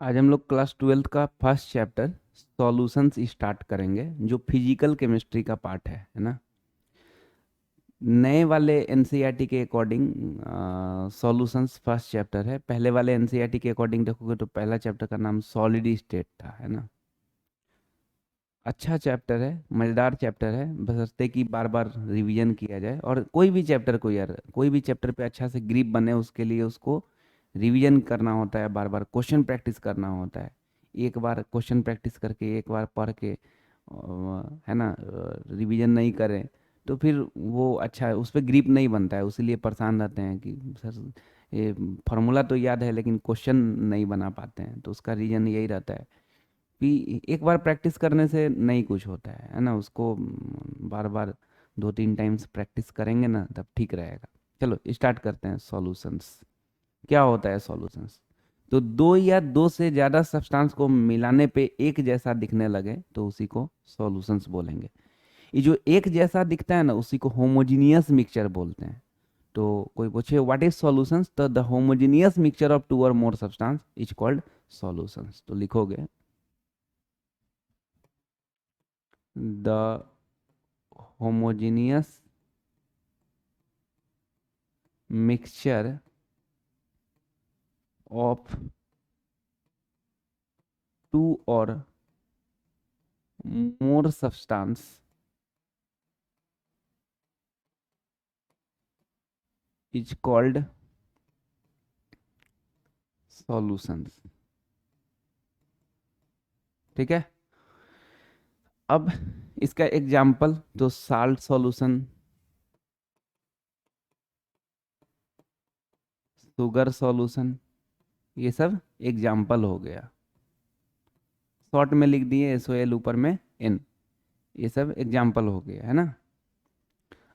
आज हम लोग क्लास 12th का फर्स्ट चैप्टर सॉल्यूशंस स्टार्ट करेंगे जो फिजिकल केमिस्ट्री का पार्ट है ना। नए वाले एनसीईआरटी के अकॉर्डिंग सॉल्यूशंस फर्स्ट चैप्टर है। पहले वाले एनसीईआरटी के अकॉर्डिंग देखोगे तो पहला चैप्टर का नाम सॉलिड स्टेट था, है ना। अच्छा चैप्टर है, मज़ेदार चैप्टर है, बशर्ते कि बार बार रिवीजन किया जाए। और कोई भी चैप्टर को यार, कोई भी चैप्टर पे अच्छा से ग्रिप बने उसके लिए उसको रिवीजन करना होता है, बार बार क्वेश्चन प्रैक्टिस करना होता है। एक बार क्वेश्चन प्रैक्टिस करके एक बार पढ़ के है ना, रिवीजन नहीं करें तो फिर वो अच्छा उस पर ग्रिप नहीं बनता है। उसीलिए परेशान रहते हैं कि सर ये फार्मूला तो याद है लेकिन क्वेश्चन नहीं बना पाते हैं, तो उसका रीज़न यही रहता है कि एक बार प्रैक्टिस करने से नहीं कुछ होता है ना। उसको बार बार 2-3 टाइम्स प्रैक्टिस करेंगे ना तब ठीक रहेगा। चलो स्टार्ट करते हैं। सॉल्यूशंस क्या होता है? सॉल्यूशंस तो दो या दो से ज़्यादा सब्सटेंस को मिलाने पे एक जैसा दिखने लगे तो उसी को सॉल्यूशंस बोलेंगे। ये जो एक जैसा दिखता है ना उसी को होमोजीनियस मिक्सचर बोलते हैं। तो कोई पूछे व्हाट इज सॉल्यूशंस, तो the homogeneous mixture of two और more substance is called solutions. तो लिखोगे the homogeneous mixture of two or more substance is called solutions। ठीक है। अब इसका एग्जाम्पल तो साल्ट सॉल्यूशन, शुगर सॉल्यूशन, ये सब एग्जाम्पल हो गया। शॉर्ट में लिख दिए SOL ऊपर में N, ये सब एग्जाम्पल हो गया, है ना।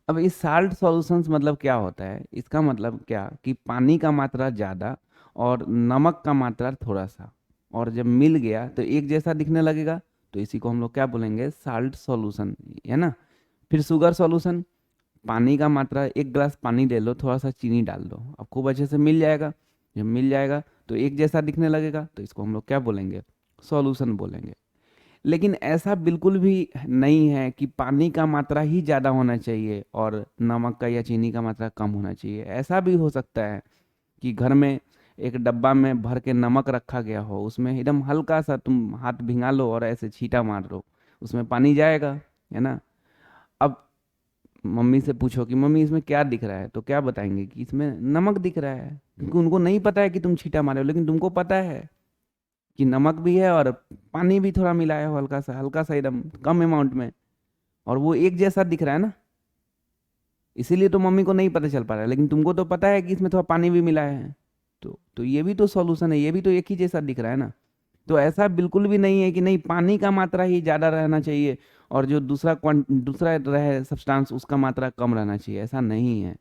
अब इस साल्ट सॉल्यूशंस मतलब क्या होता है? इसका मतलब क्या कि पानी का मात्रा ज़्यादा और नमक का मात्रा थोड़ा सा, और जब मिल गया तो एक जैसा दिखने लगेगा, तो इसी को हम लोग क्या बोलेंगे? साल्ट सॉल्यूशन, है ना। फिर शुगर सॉल्यूशन, पानी का मात्रा, एक गिलास पानी ले लो, थोड़ा सा चीनी डाल दो, अब खूब अच्छे से मिल जाएगा। जब मिल जाएगा तो एक जैसा दिखने लगेगा, तो इसको हम लोग क्या बोलेंगे? सॉल्यूशन बोलेंगे। लेकिन ऐसा बिल्कुल भी नहीं है कि पानी का मात्रा ही ज़्यादा होना चाहिए और नमक का या चीनी का मात्रा कम होना चाहिए। ऐसा भी हो सकता है कि घर में एक डब्बा में भर के नमक रखा गया हो, उसमें एकदम हल्का सा तुम हाथ भिंगा लो और ऐसे छींटा मार लो, उसमें पानी जाएगा, है ना। अब मम्मी से पूछो कि मम्मी इसमें क्या दिख रहा है, तो क्या बताएंगे कि इसमें नमक दिख रहा है, क्योंकि उनको नहीं पता है कि तुम छींटा मारे हो, लेकिन तुमको पता है कि नमक भी है और पानी भी थोड़ा मिलाया हो, हल्का सा एकदम कम अमाउंट में, और वो एक जैसा दिख रहा है ना। इसीलिए तो मम्मी को नहीं पता चल पा रहा है, लेकिन तुमको तो पता है कि इसमें थोड़ा पानी भी मिलाया है। तो ये भी तो सॉल्यूशन है, ये भी तो एक ही जैसा दिख रहा है ना। तो ऐसा बिल्कुल भी नहीं है कि नहीं पानी का मात्रा ही ज़्यादा रहना चाहिए और जो दूसरा रहे सब्सटेंस उसका मात्रा कम रहना चाहिए, ऐसा नहीं है।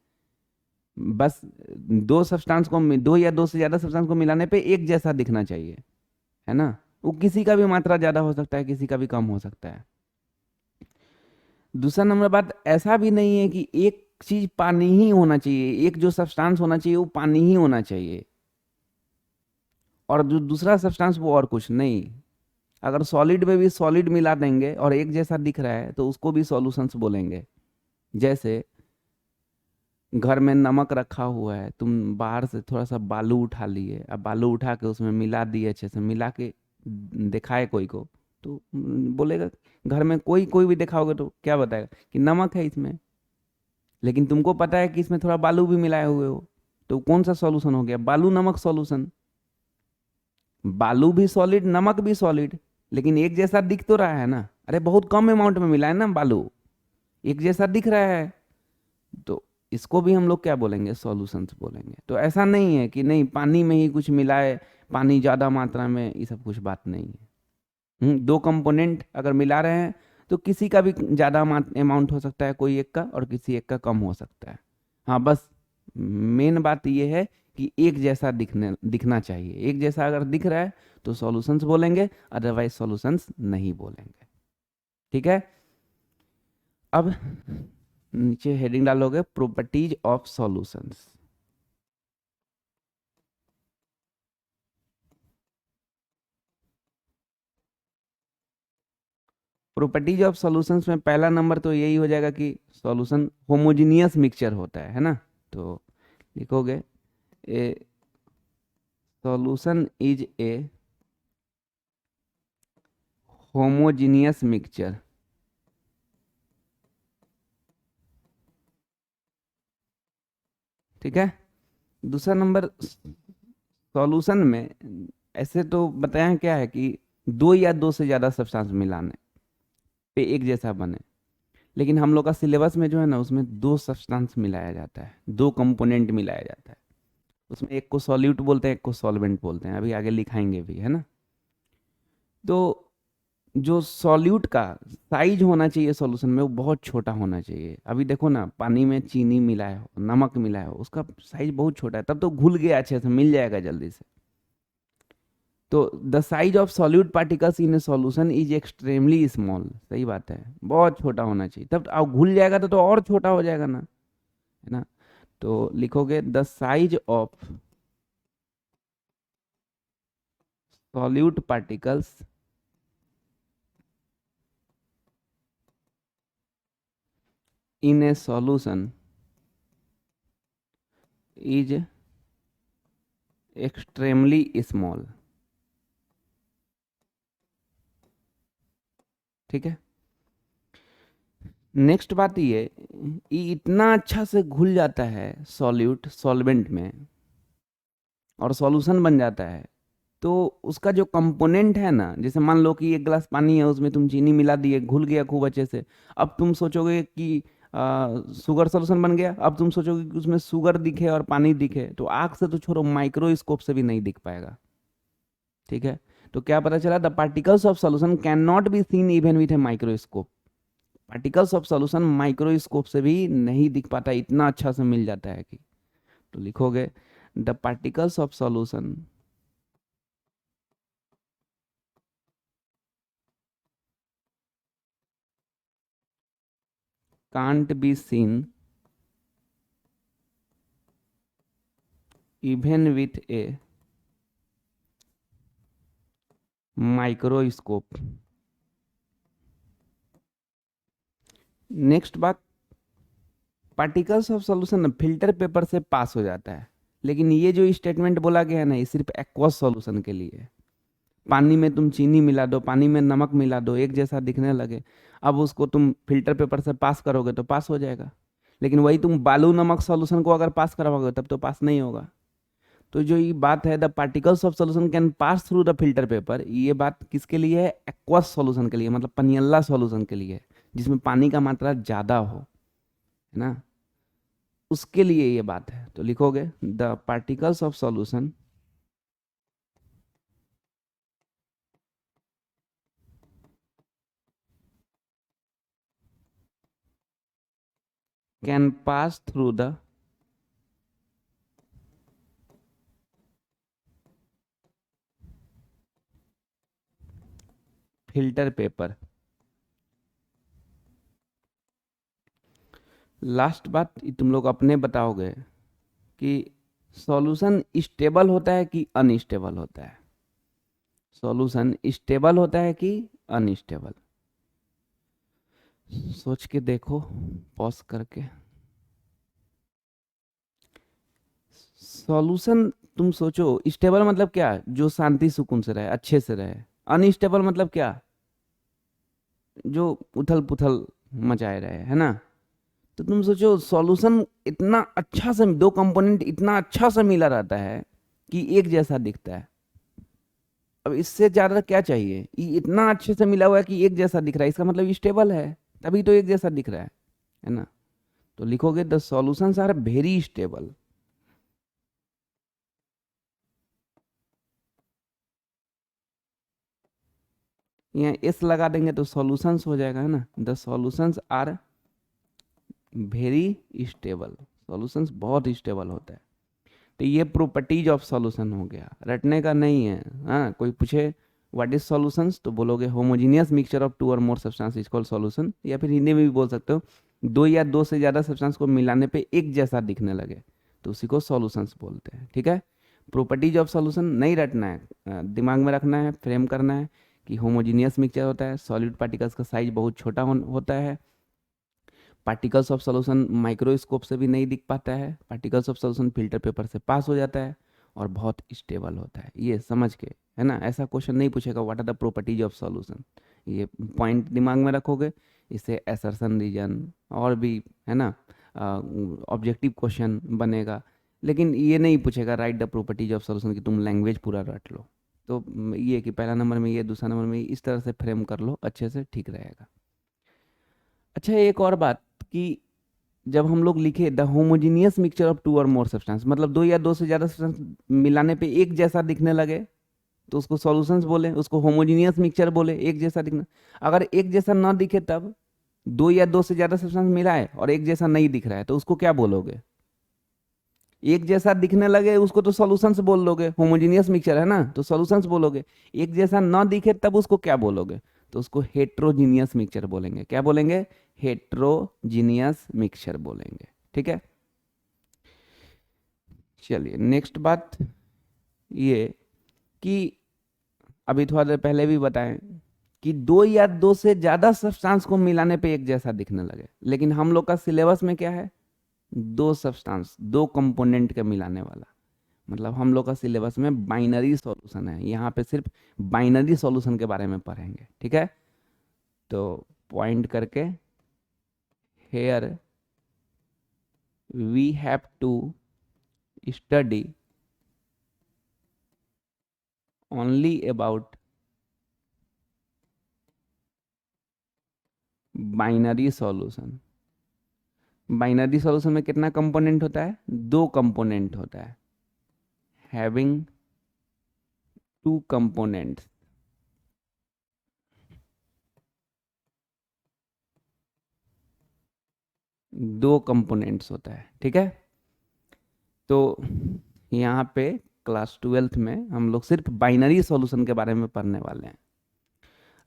बस दो या दो से ज़्यादा सब्सटेंस को मिलाने पे एक जैसा दिखना चाहिए, है ना। वो किसी का भी मात्रा ज़्यादा हो सकता है, किसी का भी कम हो सकता है। दूसरा नंबर बात, ऐसा भी नहीं है कि एक चीज पानी ही होना चाहिए, एक जो सब्सटेंस होना चाहिए वो पानी ही होना चाहिए और जो दूसरा सब्सटेंस वो और कुछ नहीं। अगर सॉलिड में भी सॉलिड मिला देंगे और एक जैसा दिख रहा है तो उसको भी सॉल्यूशंस बोलेंगे। जैसे घर में नमक रखा हुआ है, तुम बाहर से थोड़ा सा बालू उठा लिए, अब बालू उठा के उसमें मिला दिए, अच्छे से मिला के दिखाए कोई को, तो बोलेगा, घर में कोई कोई भी देखा होगा तो क्या बताएगा कि नमक है इसमें। लेकिन तुमको पता है कि इसमें थोड़ा बालू भी मिलाए हुए हो, तो कौन सा सॉल्यूशन हो गया? बालू नमक सॉल्यूशन। बालू भी सॉलिड, नमक भी सॉलिड, लेकिन एक जैसा दिख तो रहा है ना। अरे बहुत कम अमाउंट में मिला है ना बालू, एक जैसा दिख रहा है, तो इसको भी हम लोग क्या बोलेंगे? सॉल्यूशंस बोलेंगे। तो ऐसा नहीं है कि नहीं पानी में ही कुछ मिलाए, पानी ज़्यादा मात्रा में, ये सब कुछ बात नहीं है। दो कंपोनेंट अगर मिला रहे हैं तो किसी का भी ज़्यादा अमाउंट हो सकता है, कोई एक का, और किसी एक का कम हो सकता है। हाँ बस मेन बात ये है कि एक जैसा दिखना चाहिए। एक जैसा अगर दिख रहा है तो सॉल्यूशंस बोलेंगे, अदरवाइज सॉल्यूशंस नहीं बोलेंगे। ठीक है। अब नीचे हेडिंग डालोगे properties of solutions. Properties of solutions में पहला नंबर तो यही हो जाएगा कि सॉल्यूशन होमोजीनियस मिक्सचर होता है ना। तो लिखोगे ए solution is a homogeneous mixture. ठीक है। दूसरा नंबर, सॉल्यूशन में ऐसे तो बताया क्या है कि दो या दो से ज़्यादा सब्सटेंस मिलाने पे एक जैसा बने, लेकिन हम लोग का सिलेबस में जो है ना उसमें दो सब्सटेंस मिलाया जाता है, दो कंपोनेंट मिलाया जाता है। उसमें एक को सॉल्यूट बोलते हैं, एक को सॉल्वेंट बोलते हैं, अभी आगे लिखाएंगे भी, है ना। तो जो सॉल्यूट का साइज होना चाहिए सॉल्यूशन में वो बहुत छोटा होना चाहिए। अभी देखो ना, पानी में चीनी मिलाया हो, नमक मिलाया हो, उसका साइज बहुत छोटा है, तब तो घुल गया अच्छे से, मिल जाएगा जल्दी से। तो the size of solute particles in A solution is extremely small. सही बात है, बहुत छोटा होना चाहिए, तब अब घुल जाएगा तो और छोटा हो जाएगा ना, है ना। तो लिखोगे the size of solute particles in a solution is extremely small। ठीक है। नेक्स्ट बात ये इतना अच्छा से घुल जाता है सॉल्यूट सॉल्वेंट में और सॉल्यूशन बन जाता है, तो उसका जो कंपोनेंट है ना, जैसे मान लो कि एक गिलास पानी है, उसमें तुम चीनी मिला दिए, घुल गया खूब अच्छे से। अब तुम सोचोगे कि शुगर सॉल्यूशन बन गया, अब तुम सोचोगे कि उसमें शुगर दिखे और पानी दिखे, तो आंख से तो छोड़ो, माइक्रोस्कोप से भी नहीं दिख पाएगा। ठीक है। तो क्या पता चला, the particles of solution can not be seen even with a microscope. Particles of solution microscope से भी नहीं दिख पाता, इतना अच्छा से मिल जाता है कि। तो लिखोगे the particles of solution can't be seen even with a microscope. Next बात, particles of solution filter paper से पास हो जाता है, लेकिन ये जो स्टेटमेंट बोला गया है ना, ये सिर्फ एक्वस सॉल्यूशन के लिए है। पानी में तुम चीनी मिला दो, पानी में नमक मिला दो, एक जैसा दिखने लगे, अब उसको तुम फिल्टर पेपर से पास करोगे तो पास हो जाएगा। लेकिन वही तुम बालू नमक सॉल्यूशन को अगर पास करवाओगे तब तो पास नहीं होगा। तो जो ये बात है, the particles of solution can pass through the filter paper, ये बात किसके लिए है? एक्वस सॉल्यूशन के लिए, मतलब पनियल्ला सॉल्यूशन के लिए, जिसमें पानी का मात्रा ज्यादा हो, है ना, उसके लिए ये बात है। तो लिखोगे the particles of solution can pass through the filter paper. Last बात तुम लोग अपने बताओगे कि सॉल्यूशन स्टेबल होता है कि अनस्टेबल होता है। सॉल्यूशन स्टेबल होता है कि अनस्टेबल? सोच के देखो, पॉज करके। सॉल्यूशन तुम सोचो, स्टेबल मतलब क्या? जो शांति सुकून से रहे, अच्छे से रहे। अनस्टेबल मतलब क्या? जो उथल पुथल मचाए रहे, है ना। तो तुम सोचो, सॉल्यूशन इतना अच्छा से, दो कंपोनेंट इतना अच्छा से मिला रहता है कि एक जैसा दिखता है। अब इससे ज्यादा क्या चाहिए? ये इतना अच्छे से मिला हुआ है कि एक जैसा दिख रहा है, इसका मतलब स्टेबल है, तभी तो एक जैसा दिख रहा है ना। तो लिखोगे the solutions are very stable. यहाँ एस लगा देंगे तो सॉल्यूशंस हो जाएगा, है ना। The solutions are very stable. Solutions बहुत स्टेबल होता है। तो ये प्रॉपर्टीज ऑफ सॉल्यूशन हो गया, रटने का नहीं है। हाँ, कोई पूछे व्हाट इज सॉल्यूशंस, तो बोलोगे होमोजीनियस मिक्सचर ऑफ टू और more substance is called solution, या फिर हिंदी में भी बोल सकते हो, दो या दो से ज़्यादा सब्सटेंस को मिलाने पे एक जैसा दिखने लगे तो उसी को सॉल्यूशंस बोलते हैं। ठीक है। प्रॉपर्टीज ऑफ सॉल्यूशन नहीं रटना है, दिमाग में रखना है, फ्रेम करना है कि होमोजीनियस मिक्सचर होता है, सॉलिड पार्टिकल्स का साइज बहुत छोटा होता है, पार्टिकल्स ऑफ सॉल्यूशन माइक्रोस्कोप से भी नहीं दिख पाता है, particles of solution filter paper से पास हो जाता है, और बहुत स्टेबल होता है। ये समझ के, है ना, ऐसा क्वेश्चन नहीं पूछेगा what are the properties of solution, ये पॉइंट दिमाग में रखोगे, इससे असर्शन रीजन और भी, है ना, ऑब्जेक्टिव क्वेश्चन बनेगा। लेकिन ये नहीं पूछेगा right the properties of solution कि तुम लैंग्वेज पूरा रट लो। तो ये कि पहला नंबर में ये, दूसरा नंबर में इस तरह से फ्रेम कर लो, अच्छे से ठीक रहेगा। अच्छा, एक और बात कि जब हम लोग लिखे the homogeneous mixture of two और मोर सब्सटेंस, मतलब दो या दो से ज़्यादा सब्सटेंस मिलाने पे एक जैसा दिखने लगे, तो उसको सॉल्यूशंस बोले, उसको होमोजीनियस मिक्सचर बोले, एक जैसा दिखना। अगर एक जैसा ना दिखे, तब दो या दो से ज़्यादा सब्सटेंस मिलाए और एक जैसा नहीं दिख रहा है, तो उसको क्या बोलोगे? एक जैसा दिखने लगे उसको तो सॉल्यूशंस बोल लोगे, होमोजीनियस मिक्सचर है ना, तो सॉल्यूशंस बोलोगे। एक जैसा ना दिखे तब उसको क्या बोलोगे? तो उसको हेट्रोजीनियस मिक्सचर बोलेंगे। क्या बोलेंगे? हेट्रोजीनियस मिक्सचर बोलेंगे। ठीक है, चलिए नेक्स्ट बात ये कि अभी थोड़ा देर पहले भी बताएं कि दो या दो से ज्यादा सब्सटेंस को मिलाने पे एक जैसा दिखने लगे, लेकिन हम लोग का सिलेबस में क्या है? दो सब्सटेंस, दो कंपोनेंट के मिलाने वाला। मतलब हम लोग का सिलेबस में बाइनरी सॉल्यूशन है, यहाँ पे सिर्फ बाइनरी सॉल्यूशन के बारे में पढ़ेंगे। ठीक है, तो पॉइंट करके here we have to study only about binary solution. Binary solution में कितना कंपोनेंट होता है? दो कंपोनेंट होता है, हैविंग टू कंपोनेंट्स। दो कंपोनेंट्स होता है। ठीक है, तो यहाँ पे क्लास 12th में हम लोग सिर्फ बाइनरी सॉल्यूशन के बारे में पढ़ने वाले हैं।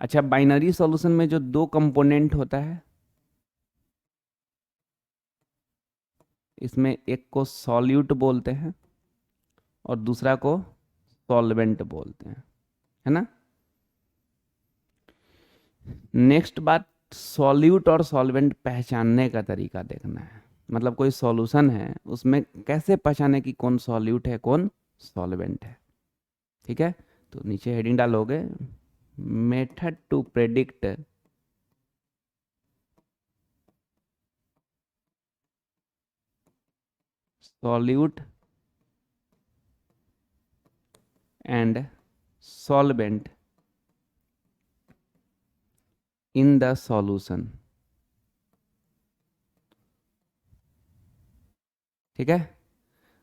अच्छा, बाइनरी सॉल्यूशन में जो दो कंपोनेंट होता है, इसमें एक को सॉल्यूट बोलते हैं और दूसरा को सॉल्वेंट बोलते हैं, है ना। नेक्स्ट बात, सॉल्यूट और सॉल्वेंट पहचानने का तरीका देखना है। मतलब कोई सॉल्यूशन है, उसमें कैसे पहचाने कि कौन सॉल्यूट है कौन सॉल्वेंट है। ठीक है, तो नीचे हेडिंग डालोगे, method to predict solute and solvent in the solution. ठीक है,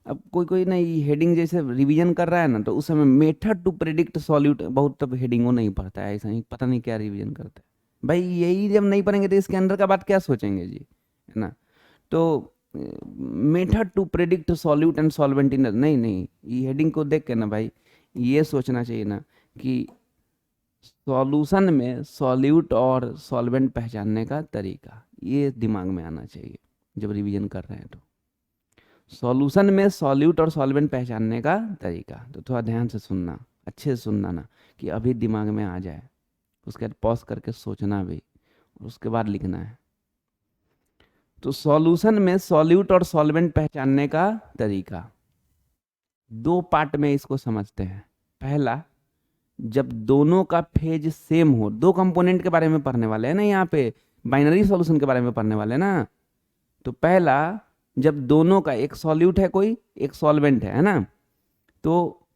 अब कोई कोई ना ये हेडिंग जैसे रिवीजन कर रहा है ना, तो उस समय मेथड टू प्रेडिक्ट सॉल्यूट, बहुत तब हेडिंगों नहीं पढ़ता है, ऐसा ही पता नहीं क्या रिवीजन करता है भाई। यही जब नहीं पढ़ेंगे तो इसके अंदर का बात क्या सोचेंगे जी, है ना। तो method to predict solute and solvent in, नहीं नहीं, ये हेडिंग को देख के ना भाई ये सोचना चाहिए ना कि सॉल्यूशन में सॉल्यूट और सॉल्वेंट पहचानने का तरीका, ये दिमाग में आना चाहिए जब रिवीजन कर रहे हैं। तो सॉल्यूशन में सॉल्यूट और सॉल्वेंट पहचानने का तरीका, तो थोड़ा ध्यान से सुनना, अच्छे से सुनना ना, कि अभी दिमाग में आ जाए, उसके बाद पॉज करके सोचना भी, उसके बाद लिखना है। तो सॉल्यूशन में सॉल्यूट और सॉल्वेंट पहचानने का तरीका, दो पार्ट में इसको समझते हैं। पहला, जब दोनों का फेज सेम हो, दो कंपोनेंट के बारे में पढ़ने वाले हैं ना, यहाँ पे बाइनरी सॉल्यूशन के बारे में पढ़ने वाले हैं ना। तो पहला, जब दोनों का, एक सॉल्यूट है कोई, एक सॉल्वेंट है ना, तो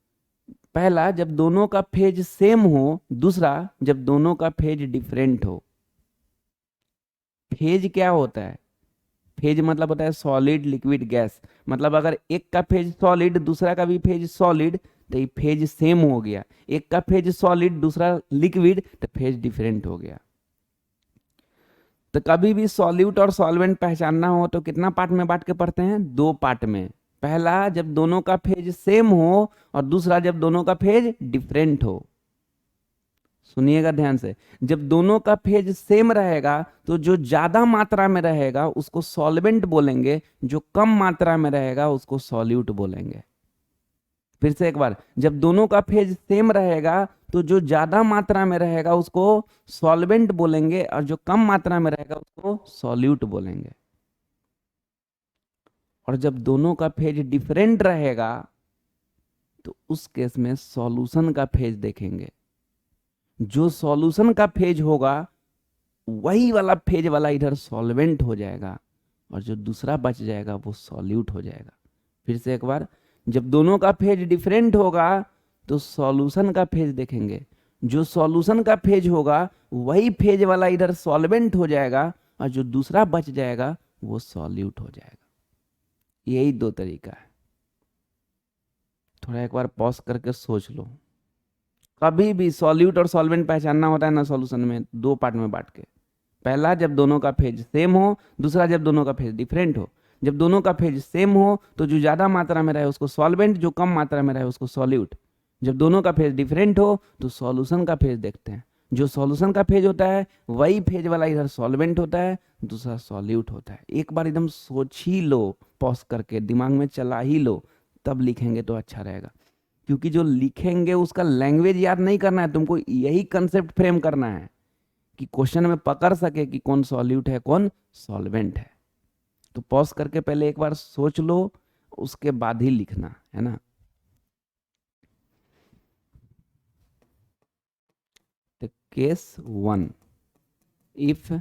पहला जब दोनों का फेज सेम हो, दूसरा जब दोनों का फेज डिफरेंट हो। फेज क्या होता है? फेज मतलब होता है सॉलिड लिक्विड गैस। मतलब अगर एक का फेज सॉलिड दूसरा का भी फेज सॉलिड, तो ये फेज सेम हो गया। एक का फेज सॉलिड दूसरा लिक्विड, तो फेज डिफरेंट हो गया। तो कभी भी सॉल्यूट और सॉल्वेंट पहचानना हो तो कितना पार्ट में बांट के पढ़ते हैं? दो पार्ट में। पहला, जब दोनों का फेज सेम हो, और दूसरा जब दोनों का फेज डिफरेंट हो। सुनिएगा ध्यान से, जब दोनों का फेज सेम रहेगा तो जो ज्यादा मात्रा में रहेगा उसको सॉल्वेंट बोलेंगे, जो कम मात्रा में रहेगा उसको सॉल्यूट बोलेंगे। फिर से एक बार, जब दोनों का फेज सेम रहेगा तो जो ज्यादा मात्रा में रहेगा उसको सॉल्वेंट बोलेंगे और जो कम मात्रा में रहेगा उसको सॉल्यूट बोलेंगे। और जब दोनों का फेज डिफरेंट रहेगा तो उस केस में सॉल्यूशन का फेज देखेंगे। जो सॉल्यूशन का फेज होगा वही वाला फेज वाला इधर सॉल्वेंट हो जाएगा और जो दूसरा बच जाएगा वो सॉल्यूट हो जाएगा। फिर से एक बार, जब दोनों का फेज डिफरेंट होगा तो सॉल्यूशन का फेज देखेंगे। जो सॉल्यूशन का फेज होगा वही फेज वाला इधर सॉल्वेंट हो जाएगा और जो दूसरा बच जाएगा वो सॉल्यूट हो जाएगा। यही दो तरीका है। थोड़ा एक बार पॉज करके सोच लो। कभी भी सॉल्यूट और सॉल्वेंट पहचानना होता है ना सॉल्यूशन में, दो पार्ट में बांट के। पहला जब दोनों का फेज सेम हो, दूसरा जब दोनों का फेज डिफरेंट हो। जब दोनों का फेज सेम हो तो जो ज्यादा मात्रा में रहे उसको सॉल्वेंट, जो कम मात्रा में रहे उसको सॉल्यूट। जब दोनों का फेज डिफरेंट हो तो सॉल्यूशन का फेज देखते हैं। जो सॉल्यूशन का फेज होता है वही फेज वाला इधर सॉल्वेंट होता है, दूसरा सॉल्यूट होता है। एक बार एकदम सोच ही लो, पॉज करके दिमाग में चला ही लो, तब लिखेंगे तो अच्छा रहेगा। क्योंकि जो लिखेंगे उसका लैंग्वेज याद नहीं करना है, तुमको यही कंसेप्ट फ्रेम करना है कि क्वेश्चन में पकड़ सके कि कौन सॉल्यूट है कौन सॉल्वेंट है। तो पॉज करके पहले एक बार सोच लो, उसके बाद ही लिखना है ना। तो case 1, if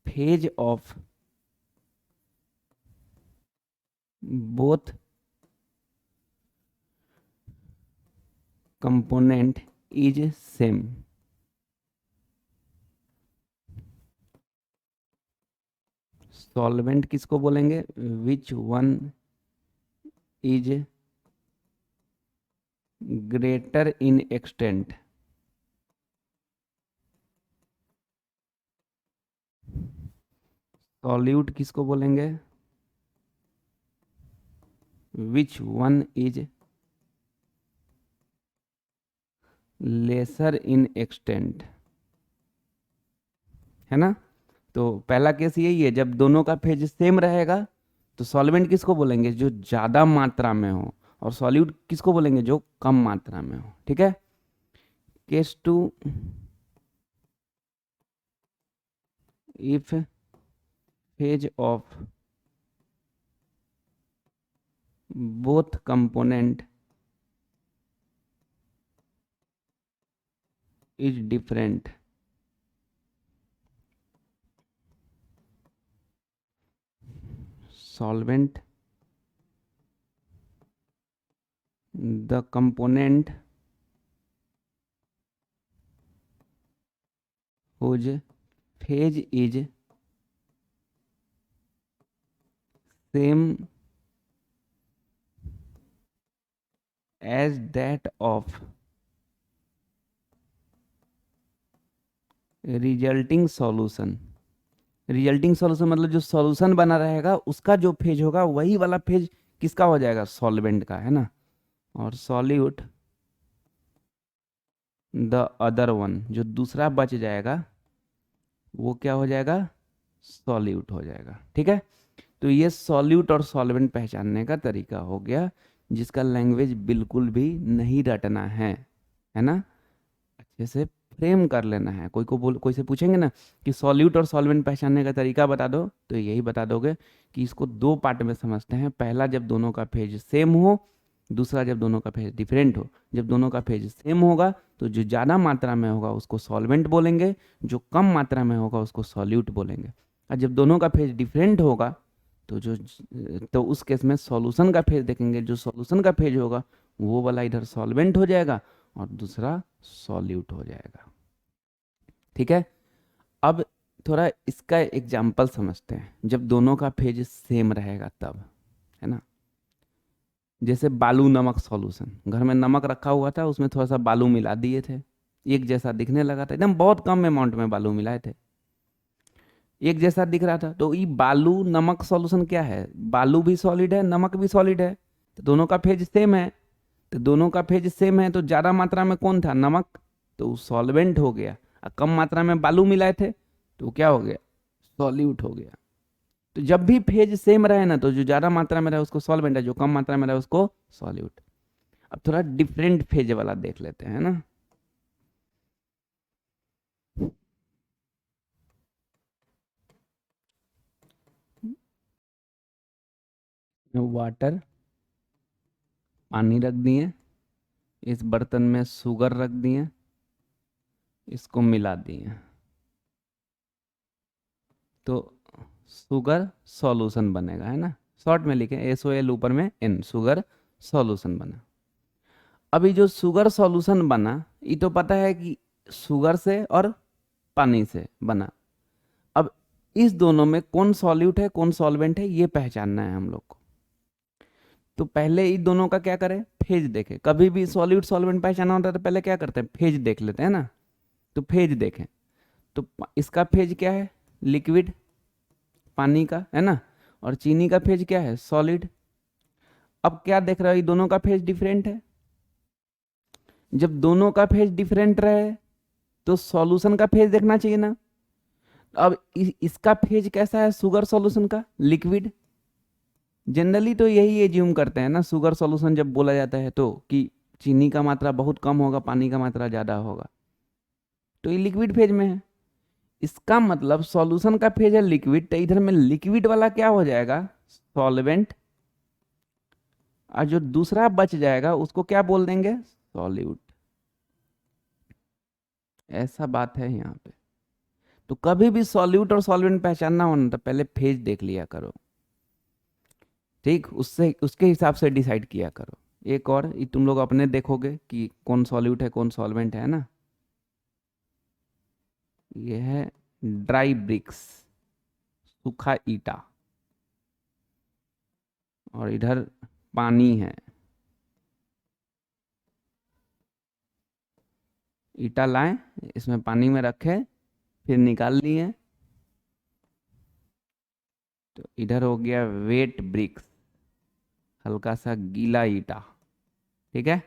phase of both component is same, solvent किसको बोलेंगे, which one is greater in extent. Solute किसको बोलेंगे, which one is lesser in extent, है ना। तो पहला केस यही है, जब दोनों का फेज सेम रहेगा तो सॉल्वेंट किसको बोलेंगे, जो ज्यादा मात्रा में हो, और सॉल्यूट किसको बोलेंगे, जो कम मात्रा में हो। ठीक है। Case 2, if phase of both component is different, solvent the component whose phase is same as that of resulting solution। Resulting solution मतलब जो सॉल्यूशन बना रहेगा उसका जो फेज होगा वही वाला फेज किसका हो जाएगा, सॉल्वेंट का, है ना। और सॉल्यूट द अदर वन, जो दूसरा बच जाएगा वो क्या हो जाएगा, सॉल्यूट हो जाएगा। ठीक है। तो ये सॉल्यूट और सॉल्वेंट पहचानने का तरीका हो गया, जिसका लैंग्वेज बिल्कुल भी नहीं रटना है ना। अच्छे से फ्रेम कर लेना है। कोई से पूछेंगे ना कि सॉल्यूट और सॉल्वेंट पहचानने का तरीका बता दो, तो यही बता दोगे कि इसको दो पार्ट में समझते हैं। पहला जब दोनों का फेज सेम हो, दूसरा जब दोनों का फेज डिफरेंट हो। जब दोनों का फेज सेम होगा तो जो ज़्यादा मात्रा में होगा उसको सॉल्वेंट बोलेंगे, जो कम मात्रा में होगा उसको सॉल्यूट बोलेंगे। और जब दोनों का फेज डिफरेंट होगा तो उस केस में सॉल्यूशन का फेज देखेंगे। जो सॉल्यूशन का फेज होगा वो वाला इधर सॉल्वेंट हो जाएगा और दूसरा सॉल्यूट हो जाएगा। ठीक है। अब थोड़ा इसका एग्जाम्पल समझते हैं, जब दोनों का फेज सेम रहेगा तब, है ना। जैसे बालू नमक सॉल्यूशन, घर में नमक रखा हुआ था, उसमें थोड़ा सा बालू मिला दिए थे, एक जैसा दिखने लगा था, एकदम बहुत कम अमाउंट में बालू मिलाए थे, एक जैसा दिख रहा था। तो ये बालू नमक सॉल्यूशन क्या है, बालू भी सॉलिड है नमक भी सॉलिड है, तो दोनों का फेज सेम है। तो दोनों का फेज सेम है तो ज़्यादा मात्रा में कौन था, नमक, तो सॉल्वेंट हो गया। और कम मात्रा में बालू मिलाए थे तो क्या हो गया, सॉल्यूट हो गया। तो जब भी फेज सेम रहे ना तो जो ज़्यादा मात्रा में रहे उसको सॉल्वेंट है, जो कम मात्रा में रहे उसको सॉल्यूट। अब थोड़ा डिफरेंट फेज वाला देख लेते हैं ना। वाटर, पानी रख दिए, इस बर्तन में शुगर रख दिए, इसको मिला दिए, तो शुगर सॉल्यूशन बनेगा, है ना। शॉर्ट में लिखें SOL ऊपर में N, शुगर सॉल्यूशन बना। अभी जो शुगर सॉल्यूशन बना, ये तो पता है कि शुगर से और पानी से बना। अब इस दोनों में कौन सॉल्यूट है कौन सॉल्वेंट है ये पहचानना है हम लोग को। तो पहले इन दोनों का क्या करें, फेज देखें। कभी भी सॉल्यूट सॉल्वेंट पहचानना होता है तो पहले क्या करते हैं, फेज देख लेते हैं ना। तो फेज देखें, तो इसका फेज क्या है, लिक्विड, पानी का, है ना। और चीनी का फेज क्या है, सॉलिड। अब क्या देख रहे हो, ये दोनों का फेज डिफरेंट है। जब दोनों का फेज डिफरेंट रहे तो सॉल्यूशन का फेज देखना चाहिए ना। अब इसका फेज कैसा है, शुगर सॉल्यूशन का, लिक्विड। जनरली तो यही एज्यूम करते हैं ना, शुगर सॉल्यूशन जब बोला जाता है तो, कि चीनी का मात्रा बहुत कम होगा, पानी का मात्रा ज़्यादा होगा, तो ये लिक्विड फेज में है। इसका मतलब सॉल्यूशन का फेज है लिक्विड, तो इधर में लिक्विड वाला क्या हो जाएगा, सॉल्वेंट। और जो दूसरा बच जाएगा उसको क्या बोल देंगे, सॉल्यूट। ऐसा बात है यहाँ पे। तो कभी भी सॉल्यूट और सॉल्वेंट पहचानना हो ना तो पहले फेज देख लिया करो, ठीक। उससे उसके हिसाब से डिसाइड किया करो। एक और ये तुम लोग अपने देखोगे कि कौन सॉल्यूट है कौन सॉल्वेंट है ना। ये है ड्राई ब्रिक्स, सूखा ईटा, और इधर पानी है। ईटा लाएं, इसमें पानी में रखे, फिर निकाल लिए, तो इधर हो गया वेट ब्रिक्स, हल्का सा गीला ईटा, ठीक है।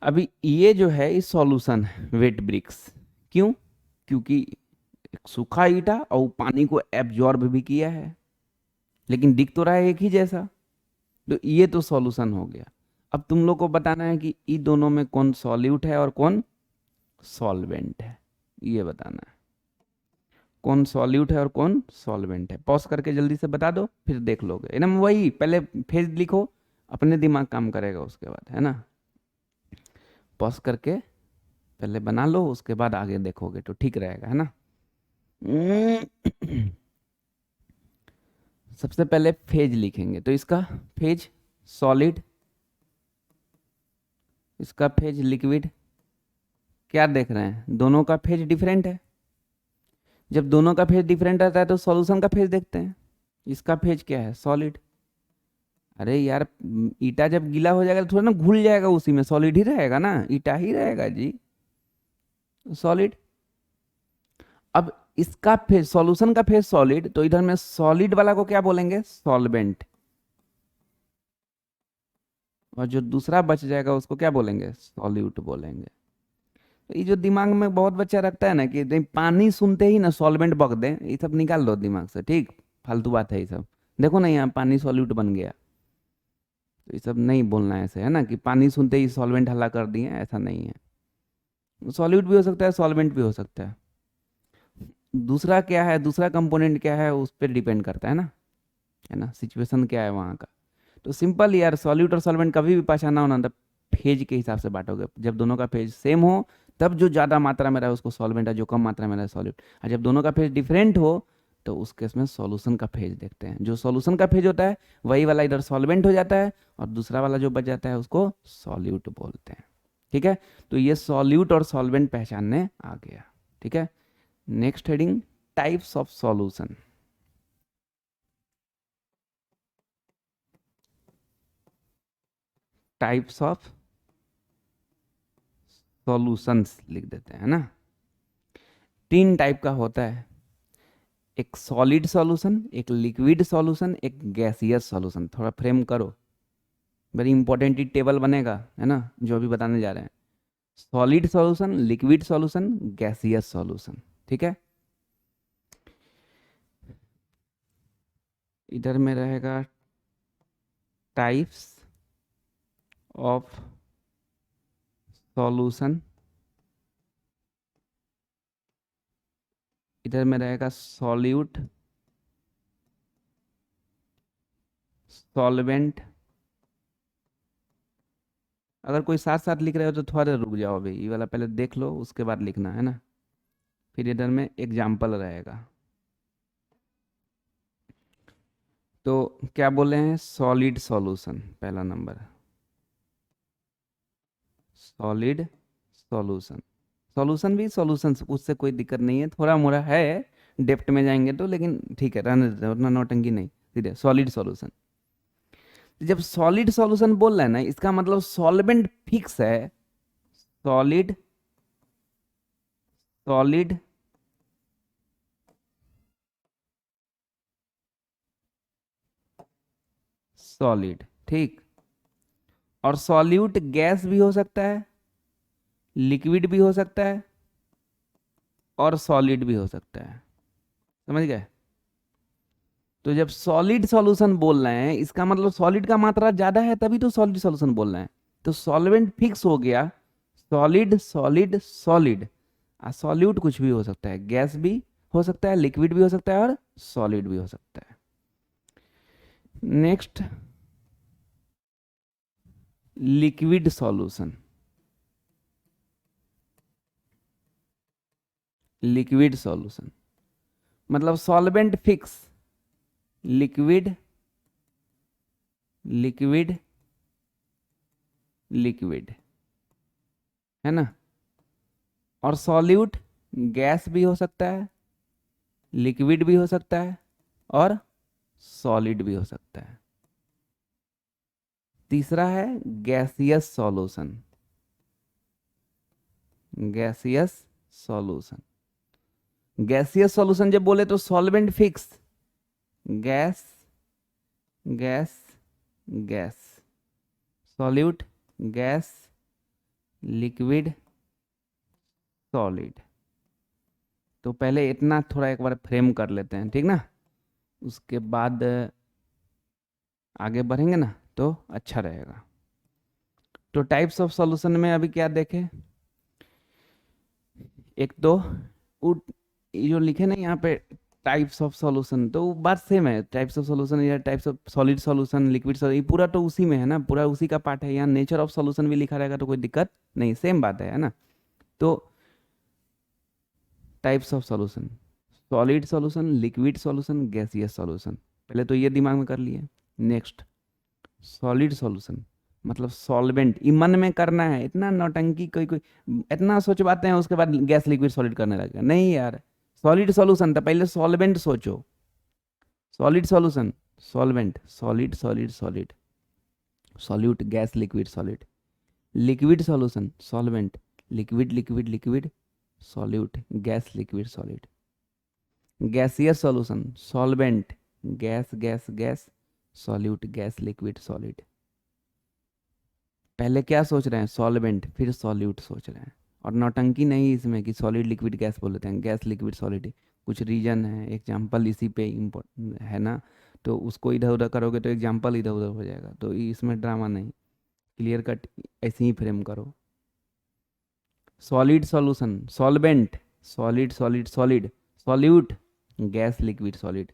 अभी ये जो है इस सॉल्यूशन है वेट ब्रिक्स, क्यों, क्योंकि एक सूखा ईटा और पानी को एब्जॉर्ब भी किया है, लेकिन दिख तो रहा है एक ही जैसा। तो ये तो सॉल्यूशन हो गया। अब तुम लोग को बताना है कि इन दोनों में कौन सॉल्यूट है और कौन सॉल्वेंट है, ये बताना है। कौन सॉल्यूट है और कौन सॉल्वेंट है, पॉज करके जल्दी से बता दो, फिर देख लोगे एकदम वही। पहले फेज लिखो, अपने दिमाग काम करेगा उसके बाद, है ना। पॉज करके पहले बना लो, उसके बाद आगे देखोगे तो ठीक रहेगा, है ना। सबसे पहले फेज लिखेंगे, तो इसका फेज सॉलिड, इसका फेज लिक्विड। क्या देख रहे हैं, दोनों का फेज डिफरेंट है। जब दोनों का फेज डिफरेंट रहता है तो सॉल्यूशन का फेज देखते हैं। इसका फेज क्या है, सॉलिड। अरे यार, ईटा जब गीला हो जाएगा तो थोड़ा ना घुल जाएगा, उसी में सॉलिड ही रहेगा ना, ईटा ही रहेगा जी, सॉलिड। अब इसका फेज, सॉल्यूशन का फेज सॉलिड, तो इधर में सॉलिड वाला को क्या बोलेंगे, सॉल्वेंट। और जो दूसरा बच जाएगा उसको क्या बोलेंगे, सॉल्यूट बोलेंगे। तो ये जो दिमाग में बहुत बच्चा रखता है ना कि नहीं, पानी सुनते ही ना सॉल्वेंट बक दें, ये सब निकाल दो दिमाग से, ठीक। फालतू बात है ये सब। देखो ना यहाँ पानी सॉल्यूट बन गया, तो ये सब नहीं बोलना है ऐसे, है ना, कि पानी सुनते ही सॉल्वेंट हल्ला कर दिए, ऐसा नहीं है। सॉल्यूट भी हो सकता है, सॉल्वेंट भी हो सकता है। दूसरा क्या है, दूसरा कंपोनेंट क्या है, उस पर डिपेंड करता है ना, सिचुएशन क्या है वहाँ का। तो सिंपल यार, सॉल्यूट और सॉल्वेंट कभी भी पहचानना होना तो फेज के हिसाब से बांटोगे। जब दोनों का फेज सेम हो तब जो ज़्यादा मात्रा में रहे उसको सॉल्वेंट है, जो कम मात्रा में रहे सॉल्यूट। और जब दोनों का फेज डिफरेंट हो तो उस केस में सॉल्यूशन का फेज देखते हैं। जो सॉल्यूशन का फेज होता है वही वाला इधर सॉल्वेंट हो जाता है, और दूसरा वाला जो बच जाता है उसको सॉल्यूट बोलते हैं, ठीक है। तो ये सॉल्यूट और सॉल्वेंट पहचानने आ गया, ठीक है। Next heading, types of solution. Types of solutions लिख देते हैं ना। तीन टाइप का होता है, एक सॉलिड सॉल्यूशन, एक लिक्विड सॉल्यूशन, एक गैसियस सॉल्यूशन। थोड़ा फ्रेम करो, वेरी इंपॉर्टेंट, टेबल बनेगा, है ना, जो अभी बताने जा रहे हैं। Solid solution, liquid solution, gaseous solution, ठीक है। इधर में रहेगा टाइप्स ऑफ सॉल्यूशन, इधर में रहेगा सॉल्यूट, सॉल्वेंट। अगर कोई साथ साथ लिख रहे हो तो थोड़ा देर रुक जाओ, अभी ये वाला पहले देख लो, उसके बाद लिखना है ना। फिर इधर में एग्जाम्पल रहेगा। तो क्या बोले हैं, सॉलिड सॉल्यूशन पहला नंबर, सॉलिड सॉल्यूशन। सॉल्यूशन भी सॉल्यूशन, उससे कोई दिक्कत नहीं है, थोड़ा मोड़ा है, डेप्थ में जाएंगे तो, लेकिन ठीक है, रहने देते हैं, उतना नौटंकी नहीं, सीधे सॉलिड सॉल्यूशन। जब सॉलिड सॉल्यूशन बोल रहे हैं ना, इसका मतलब सॉल्वेंट फिक्स है, सॉलिड, सॉलिड सॉलिड, ठीक। और सॉल्यूट गैस भी हो सकता है, लिक्विड भी हो सकता है, और सॉलिड भी हो सकता है, समझ गए। तो जब सॉलिड सॉल्यूशन बोल रहे हैं, इसका मतलब सॉलिड का मात्रा ज्यादा है, तभी तो सॉलिड सॉल्यूशन बोल रहे हैं। तो सॉल्वेंट फिक्स हो गया, सॉलिड सॉलिड सॉलिड। सॉल्यूट कुछ भी हो सकता है, गैस भी हो सकता है, लिक्विड भी हो सकता है, और सॉलिड भी हो सकता है। Next, liquid solution. Liquid solution मतलब solvent fix, liquid, liquid, liquid, है ना। और सॉल्यूट गैस भी हो सकता है, लिक्विड भी हो सकता है, और सॉलिड भी हो सकता है। तीसरा है gaseous solution, gaseous solution. Gaseous solution जब बोले तो solvent fix, gas, gas, gas, solute gas, liquid, solid. तो पहले इतना थोड़ा एक बार फ्रेम कर लेते हैं, ठीक ना, उसके बाद आगे बढ़ेंगे ना तो अच्छा रहेगा। तो टाइप्स ऑफ सॉल्यूशन में अभी क्या देखें, एक तो ये जो लिखे ना यहाँ पे टाइप्स ऑफ सॉल्यूशन, तो वो बात सेम है, टाइप्स ऑफ सॉल्यूशन या types of solid solution, liquid solution, ये पूरा तो उसी में है ना, पूरा उसी का पार्ट है। यहाँ नेचर ऑफ सॉल्यूशन भी लिखा रहेगा तो कोई दिक्कत नहीं, सेम बात है ना। तो types of solution, solid solution, liquid solution, gaseous solution, पहले तो ये दिमाग में कर लिए। नेक्स्ट, सॉलिड सॉल्यूशन मतलब सॉल्वेंट, ये मन में करना है, इतना नौटंकी कोई कोई इतना सोच पाते हैं उसके बाद गैस लिक्विड सॉलिड करने लगे, नहीं यार। सॉलिड सॉल्यूशन था, पहले सॉल्वेंट सोचो। Solid solution, solvent, solid solid solid, solute gas liquid solid. Liquid solution, solvent, liquid liquid liquid, solute gas liquid solid. Gaseous solution, solvent gas gas gas, solute gas liquid solid. पहले क्या सोच रहे हैं, solvent, फिर solute सोच रहे हैं। और नौटंकी नहीं इसमें कि सॉलिड लिक्विड गैस बोल देते हैं, गैस लिक्विड सॉलिड कुछ रीजन है, एग्जाम्पल इसी पे इम्पोर्टेंट है ना। तो उसको इधर उधर करोगे तो एग्जाम्पल इधर उधर हो जाएगा, तो इसमें ड्रामा नहीं, क्लियर कट ऐसे ही फ्रेम करो। Solid solution, solvent, solid solid solid, solute gas liquid solid.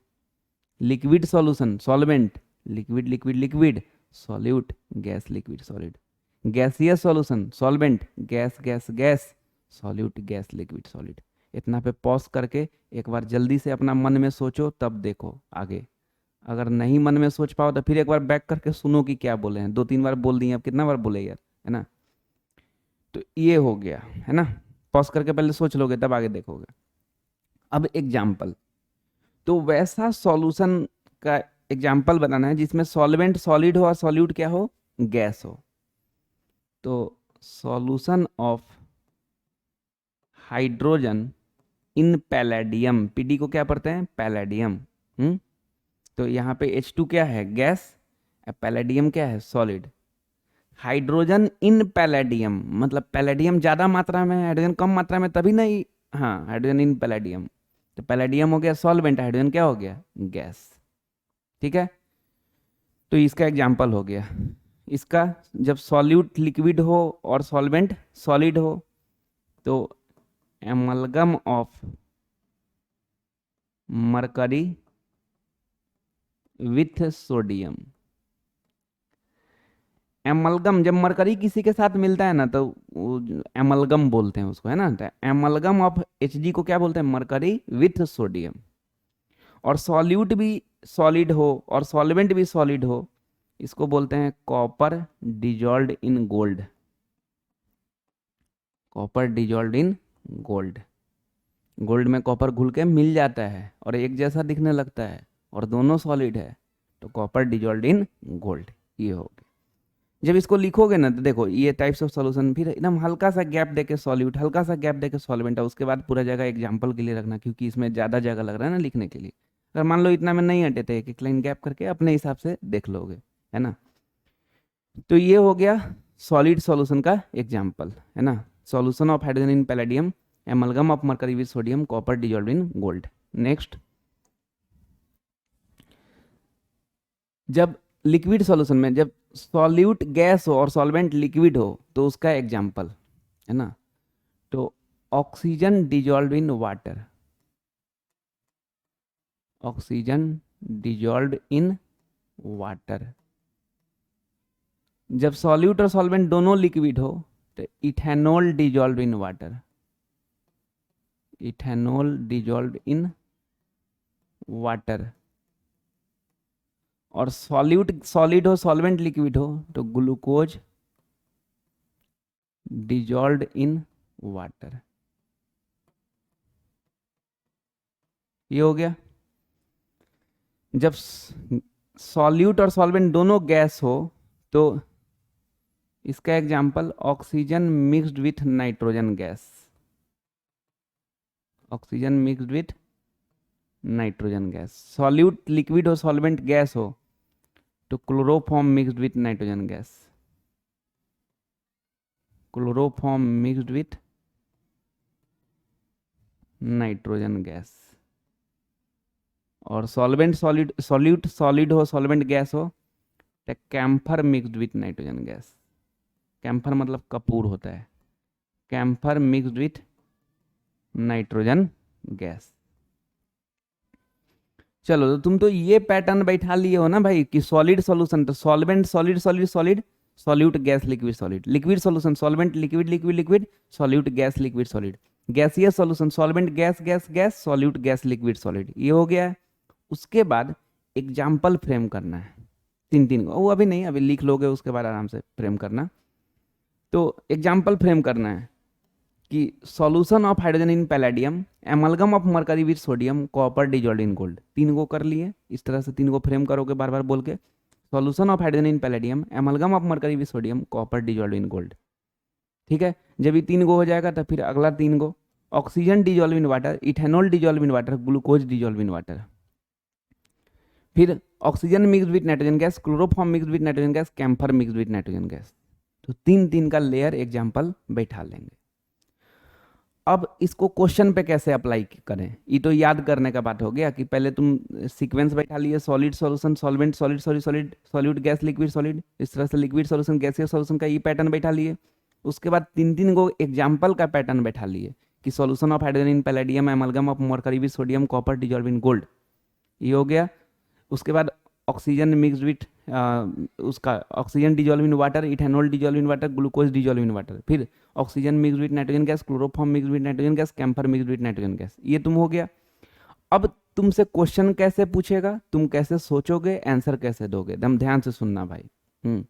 Liquid solution, solvent, liquid liquid liquid, solute gas liquid solid. Gaseous solution, solvent gas gas gas, solute gas liquid solid. इतना पे pause करके एक बार जल्दी से अपना मन में सोचो, तब देखो आगे। अगर नहीं मन में सोच पाओ तो फिर एक बार बैक करके सुनो कि क्या बोले हैं, 2-3 बार बोल दिए, अब कितना बार बोले यार, है ना। तो ये हो गया, है ना। पॉज करके पहले सोच लोगे तब आगे देखोगे। अब एग्जाम्पल, तो वैसा सॉल्यूशन का एग्जाम्पल बनाना है जिसमें सॉल्वेंट सॉलिड हो और सॉल्यूट क्या हो, गैस हो। तो solution of hydrogen in palladium, PD को क्या पढ़ते हैं, पैलेडियम। तो यहाँ पे H2 क्या है, गैस, पैलेडियम क्या है, सॉलिड। हाइड्रोजन इन पैलेडियम मतलब पैलेडियम ज्यादा मात्रा में है, हाइड्रोजन कम मात्रा में, तभी नहीं। हाँ, हाइड्रोजन इन पैलेडियम, तो पैलेडियम हो गया सॉल्वेंट, हाइड्रोजन क्या हो गया, गैस। ठीक है, तो इसका एग्जाम्पल हो गया। इसका जब सॉल्यूट लिक्विड हो और सॉल्वेंट सॉलिड हो तो amalgam of mercury with sodium. Amalgam, जब मरकरी किसी के साथ मिलता है ना तो एमलगम बोलते हैं उसको, है ना। तो एमलगम ऑफ Hg को क्या बोलते हैं, मरकरी विथ सोडियम। और सॉल्यूट भी सॉलिड हो और सॉल्वेंट भी सॉलिड हो, इसको बोलते हैं copper dissolved in gold. Copper dissolved in gold. Gold में कॉपर घुल के मिल जाता है और एक जैसा दिखने लगता है और दोनों सॉलिड है, तो कॉपर डिजॉल्व्ड इन गोल्ड ये हो गया। जब इसको लिखोगे ना तो देखो ये टाइप्स ऑफ सॉल्यूशन, फिर एकदम हल्का सा गैप देके सॉल्यूट, हल्का सा गैप देके सॉल्वेंट, है उसके बाद पूरा जगह एग्जांपल के लिए रखना, क्योंकि इसमें ज़्यादा जगह लग रहा है ना लिखने के लिए। अगर मान लो इतना में नहीं हटे थे, एक एक लाइन गैप करके अपने हिसाब से देख लोगे, है ना। तो ये हो गया सॉलिड सॉल्यूशन का एग्जाम्पल, है ना। Solution of hydrogen in palladium, amalgam of mercury with sodium, copper dissolved in gold. Next, जब लिक्विड सॉल्यूशन में जब सॉल्यूट गैस हो और सॉल्वेंट लिक्विड हो तो उसका एग्जाम्पल, है ना। तो oxygen dissolve in water, oxygen dissolve in water. जब सॉल्यूट और सॉल्वेंट दोनों लिक्विड हो तो ethanol dissolve in water, ethanol dissolve in water. और सॉल्यूट सॉलिड हो सॉल्वेंट लिक्विड हो तो ग्लूकोज डिजॉल्व इन वाटर। ये हो गया। जब सॉल्यूट और सॉल्वेंट दोनों गैस हो तो इसका example oxygen mixed with nitrogen gas, oxygen mixed with nitrogen gas. Solute liquid हो सॉल्वेंट गैस हो तो chloroform mixed with nitrogen gas, chloroform mixed with nitrogen gas. और सॉल्वेंट सॉलिड सॉल्यूट सॉलिड हो solvent gas हो तो camphor mixed with nitrogen gas. Camphor मतलब कपूर होता है, camphor mixed with nitrogen gas. चलो तो तुम तो ये पैटर्न बैठा लिए हो ना भाई कि सॉलिड सॉल्यूशन तो solvent solid solid solid, solute gas liquid solid, liquid solution solvent liquid liquid liquid, solute gas liquid solid, गैसीय solution solvent gas gas gas, solute gas liquid solid. ये हो गया है। उसके बाद एग्जाम्पल फ्रेम करना है, तीन तीन वो अभी नहीं, अभी लिख लोगे उसके बाद आराम से फ्रेम करना। तो एग्जाम्पल फ्रेम करना है कि solution of hydrogen in palladium, amalgam of mercury with sodium, copper dissolved in gold. तीन को कर लिए, इस तरह से तीन को फ्रेम करोगे बार बार बोल के, solution of hydrogen in palladium, amalgam of mercury with sodium, copper dissolved in gold. ठीक है। जब ये तीन को हो जाएगा तो फिर अगला तीन को oxygen dissolve in water, ethanol dissolve in water, glucose dissolve in water. फिर oxygen mix with nitrogen gas, chloroform mix with nitrogen gas, camphor mix with nitrogen gas. तो तीन तीन का लेयर एग्जाम्पल बैठा लेंगे। अब इसको क्वेश्चन पे कैसे अप्लाई करें, ये तो याद करने का बात हो गया कि पहले तुम सीक्वेंस बैठा लिए, solid solution solvent solid solid solid, solute gas liquid solid, इस तरह से लिक्विड सॉल्यूशन गैसीय सॉल्यूशन का ये पैटर्न बैठा लिए। उसके बाद तीन तीन को एग्जाम्पल का पैटर्न बैठा लिए कि solution of hydrogen in palladium, amalgam of mercury with sodium, copper dissolve in gold. ये हो गया। उसके बाद ऑक्सीजन मिक्स विथ उसका oxygen dissolve in water, ethanol dissolve in water, glucose dissolve in water. फिर oxygen mix with nitrogen gas, chloroform mix with nitrogen gas, camphor mix with nitrogen gas. ये तुम हो गया। अब तुमसे क्वेश्चन कैसे पूछेगा, तुम कैसे सोचोगे, आंसर कैसे दोगे, एकदम ध्यान से सुनना भाई।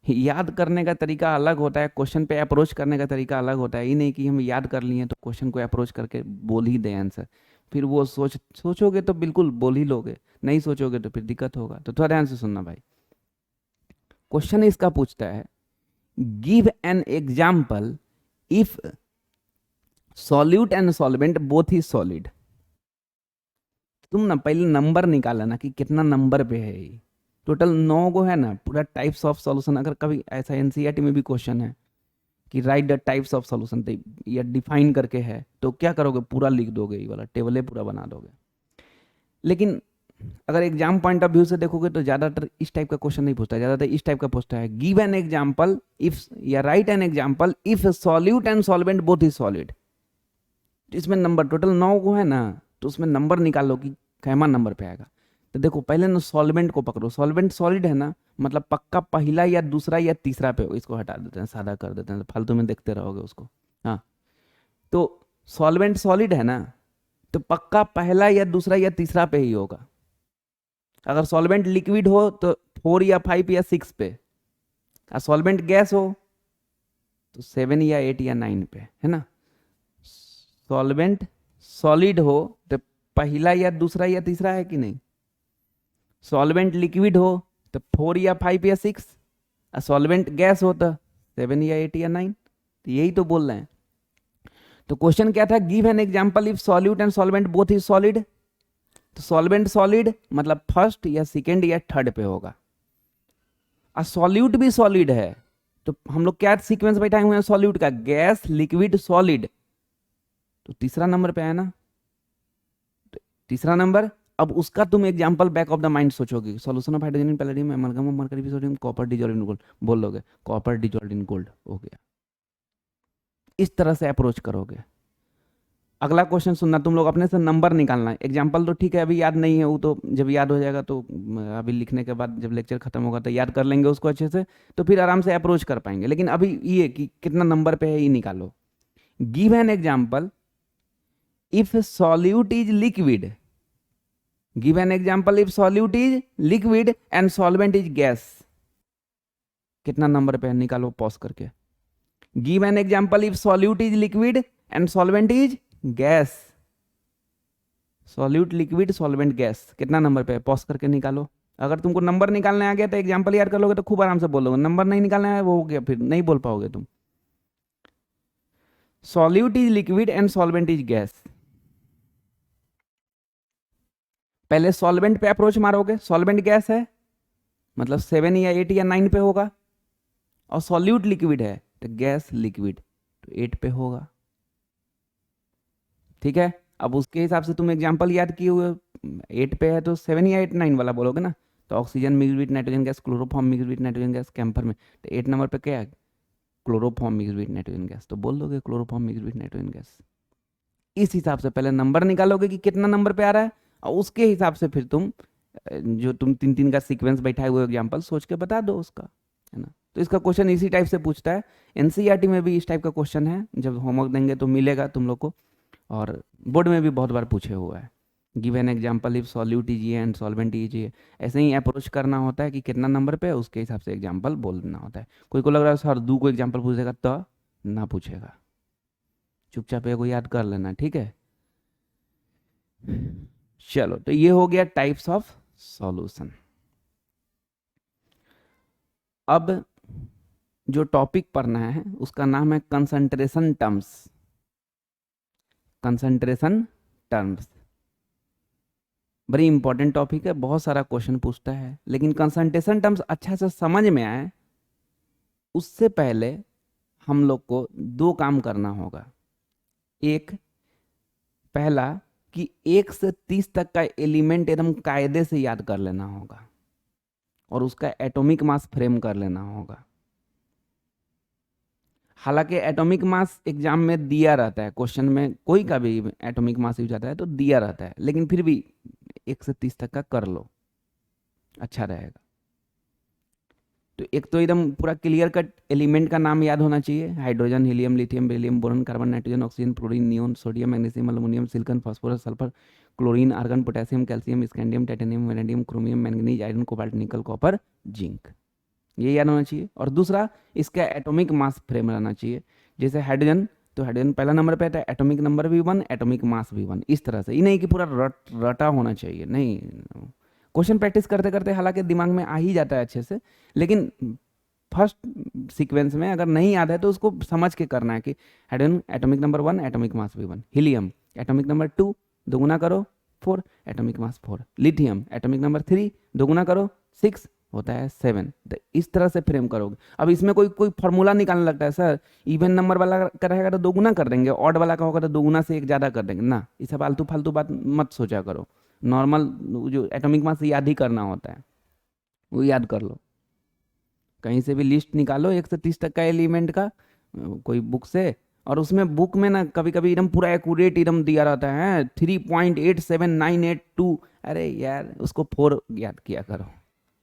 याद करने का तरीका अलग होता है, क्वेश्चन पे अप्रोच करने का तरीका अलग होता है। ये नहीं कि हम याद कर लिए तो क्वेश्चन को अप्रोच करके बोल ही दें आंसर, फिर वो सोचोगे तो बिल्कुल बोल ही लोगे, नहीं सोचोगे तो फिर दिक्कत होगा। तो थोड़ा ध्यान से सुनना भाई। क्वेश्चन इसका पूछता है give an example if solute and solvent both he solid. तुम ना पहले नंबर निकाला ना कि कितना नंबर पे है ये। टोटल 9 गो है ना, पूरा टाइप्स ऑफ सॉल्यूशन। अगर कभी ऐसा एनसीईआरटी में भी क्वेश्चन है कि right the types of solution, तो या डिफाइन करके है तो क्या करोगे, पूरा लिख दोगे, ये वाला टेबल पूरा बना दोगे। लेकिन अगर एग्जाम पॉइंट ऑफ व्यू से देखोगे तो ज्यादातर इस टाइप का क्वेश्चन नहीं पूछता है, ज्यादातर इस टाइप का पूछता है, गिव एन एग्जाम्पल इफ या right an example if solute and solvent both is solid. इसमें नंबर टोटल 9 को है ना, तो उसमें नंबर निकाल लो कि कैमा नंबर पे आएगा। तो देखो पहले ना सॉल्वेंट को पकड़ो, सॉल्वेंट सॉलिड है ना, मतलब पक्का पहला या दूसरा या तीसरा पे हो। इसको हटा देते हैं, सादा कर देते हैं, तो फालतू में देखते रहोगे उसको। हाँ, तो सॉल्वेंट सॉलिड है ना, तो पक्का पहला या दूसरा या तीसरा पे ही होगा। अगर सॉल्वेंट लिक्विड हो तो 4 या 5 या 6 पे, और सॉल्वेंट गैस हो तो 7 या 8 या 9 पे, है ना। सॉल्वेंट सॉलिड हो तो पहला या दूसरा या तीसरा है कि नहीं। सॉल्वेंट लिक्विड हो तो 4 या 5 या 6, और सॉल्वेंट गैस हो तो 7 या 8 या 9। तो यही तो बोल रहे हैं। तो क्वेश्चन क्या था, give an example if solute and solvent both is solid. तो सॉल्वेंट सॉलिड मतलब फर्स्ट या सेकेंड या थर्ड पे होगा, और सॉल्यूट भी सॉलिड है। तो हम लोग क्या सीक्वेंस बैठाए हुए हैं सॉल्यूट का, गैस लिक्विड सॉलिड, तो तीसरा नंबर पे है ना, तो तीसरा नंबर। अब उसका तुम example back of the mind सोचोगे, solution of hydrogen palladium amalgam of mercury sodium copper dissolved in gold, बोल लोगे कॉपर डिसॉल्व्ड इन गोल्ड हो गया। इस तरह से अप्रोच करोगे। अगला क्वेश्चन सुनना, तुम लोग अपने से नंबर निकालना है। एग्जाम्पल तो ठीक है अभी याद नहीं है, वो तो जब याद हो जाएगा तो अभी लिखने के बाद जब लेक्चर खत्म होगा तो याद कर लेंगे उसको अच्छे से, तो फिर आराम से अप्रोच कर पाएंगे। लेकिन अभी ये कि कितना नंबर पे है ये निकालो। Give an example if solute is liquid, give an example if solute is liquid and solvent is gas. कितना नंबर पे है निकालो पॉज करके। Give an example if solute is liquid and solvent is gas. Solute liquid solvent gas कितना number पे है, pause करके निकालो। अगर तुमको नंबर निकालने आ गया तो एग्जांपल याद कर लोगे तो खूब आराम से बोलोगे। नंबर नहीं निकालना है वो हो गया, फिर नहीं बोल पाओगे तुम। Solute is liquid and solvent is gas. पहले सॉल्वेंट पे अप्रोच मारोगे, सॉल्वेंट गैस है मतलब 7 या 8 या 9 पे होगा, और सॉल्यूट लिक्विड है तो गैस लिक्विड तो 8 पे होगा। ठीक है, अब उसके हिसाब से तुम एग्जांपल याद किए हुए, 8 पे है तो 7 या 8 9 वाला बोलोगे ना। तो oxygen mix with nitrogen gas, chloroform mix with nitrogen gas camper में, तो 8 नंबर पे क्या है, chloroform mix with nitrogen gas, तो बोल दोगे chloroform mix with nitrogen gas. इस हिसाब से पहले नंबर निकालोगे कि कितना नंबर पे आ रहा है, और उसके हिसाब से फिर तुम जो तुम 3 3 का सीक्वेंस बैठाए हुए एग्जाम्पल सोच के बता दो उसका, है ना। तो इसका क्वेश्चन इसी टाइप से पूछता है। एनसीईआरटी में भी इस टाइप का क्वेश्चन है, जब होमवर्क देंगे तो मिलेगा तुम लोग को, और बोर्ड में भी बहुत बार पूछे हुआ है। Give an example if solute is ये एंड सॉल्वेंट इज ये। ऐसे ही अप्रोच करना होता है कि कितना नंबर पे है, उसके हिसाब से एग्जाम्पल बोलना होता है। कोई को लग रहा है सर 2 को एग्जाम्पल पूछेगा तो ना पूछेगा, चुपचाप को याद कर लेना, ठीक है। चलो, तो ये हो गया टाइप्स ऑफ सॉल्यूशन। अब जो टॉपिक पढ़ना है उसका नाम है कंसंट्रेशन टर्म्स। कंसंट्रेशन टर्म्स बड़ी इंपॉर्टेंट टॉपिक है, बहुत सारा क्वेश्चन पूछता है। लेकिन कंसंट्रेशन टर्म्स अच्छा से समझ में आए उससे पहले हम लोग को 2 काम करना होगा। एक, पहला कि 1 से 30 तक का एलिमेंट एकदम कायदे से याद कर लेना होगा, और उसका एटॉमिक मास फ्रेम कर लेना होगा। हालांकि एटॉमिक मास एग्जाम में दिया रहता है, क्वेश्चन में कोई का भी एटॉमिक मास यूज आता है तो दिया रहता है, लेकिन फिर भी 1 से 30 तक का कर लो, अच्छा रहेगा। तो एक तो एकदम पूरा क्लियर कट एलिमेंट का नाम याद होना चाहिए, hydrogen, helium, lithium, beryllium, boron, carbon, nitrogen, oxygen, fluorine, neon, sodium, magnesium, aluminium, silicon, phosphorus, sulphur, chlorine, argon, potassium, calcium, scandium, titanium, vanadium, chromium, manganese, iron, cobalt, nickel, copper, zinc, ये याद होना चाहिए। और दूसरा, इसका एटॉमिक मास फ्रेम रहना चाहिए। जैसे हाइड्रोजन, तो हाइड्रोजन पहला नंबर पे आता है, एटॉमिक नंबर भी 1, एटॉमिक मास भी 1, इस तरह से। ये नहीं कि पूरा रटा होना चाहिए, नहीं। क्वेश्चन प्रैक्टिस करते करते हालांकि दिमाग में आ ही जाता है अच्छे से, लेकिन फर्स्ट सीक्वेंस में अगर नहीं याद है तो उसको समझ के करना है कि hydrogen atomic number 1, atomic mass भी 1, हीलियम एटॉमिक नंबर 2, दोगुना करो 4, atomic mass 4, lithium atomic number 3, दोगुना करो 6, होता है 7। तो इस तरह से फ्रेम करोगे। अब इसमें कोई कोई फॉर्मूला निकालने लगता है, सर इवन नंबर वाला का रहेगा तो दोगुना कर देंगे, ऑड वाला का होगा तो दोगुना से 1 ज़्यादा कर देंगे ना। ये सब आलतू फालतू बात मत सोचा करो, नॉर्मल जो एटॉमिक मास याद ही करना होता है, वो याद कर लो, कहीं से भी लिस्ट निकालो 130 तक का एलिमेंट का, कोई बुक से, और उसमें बुक में ना कभी कभी एकदम पूरा एक्यूरेट एकदम दिया रहता है 3.87982, अरे यार उसको 4 याद किया करो,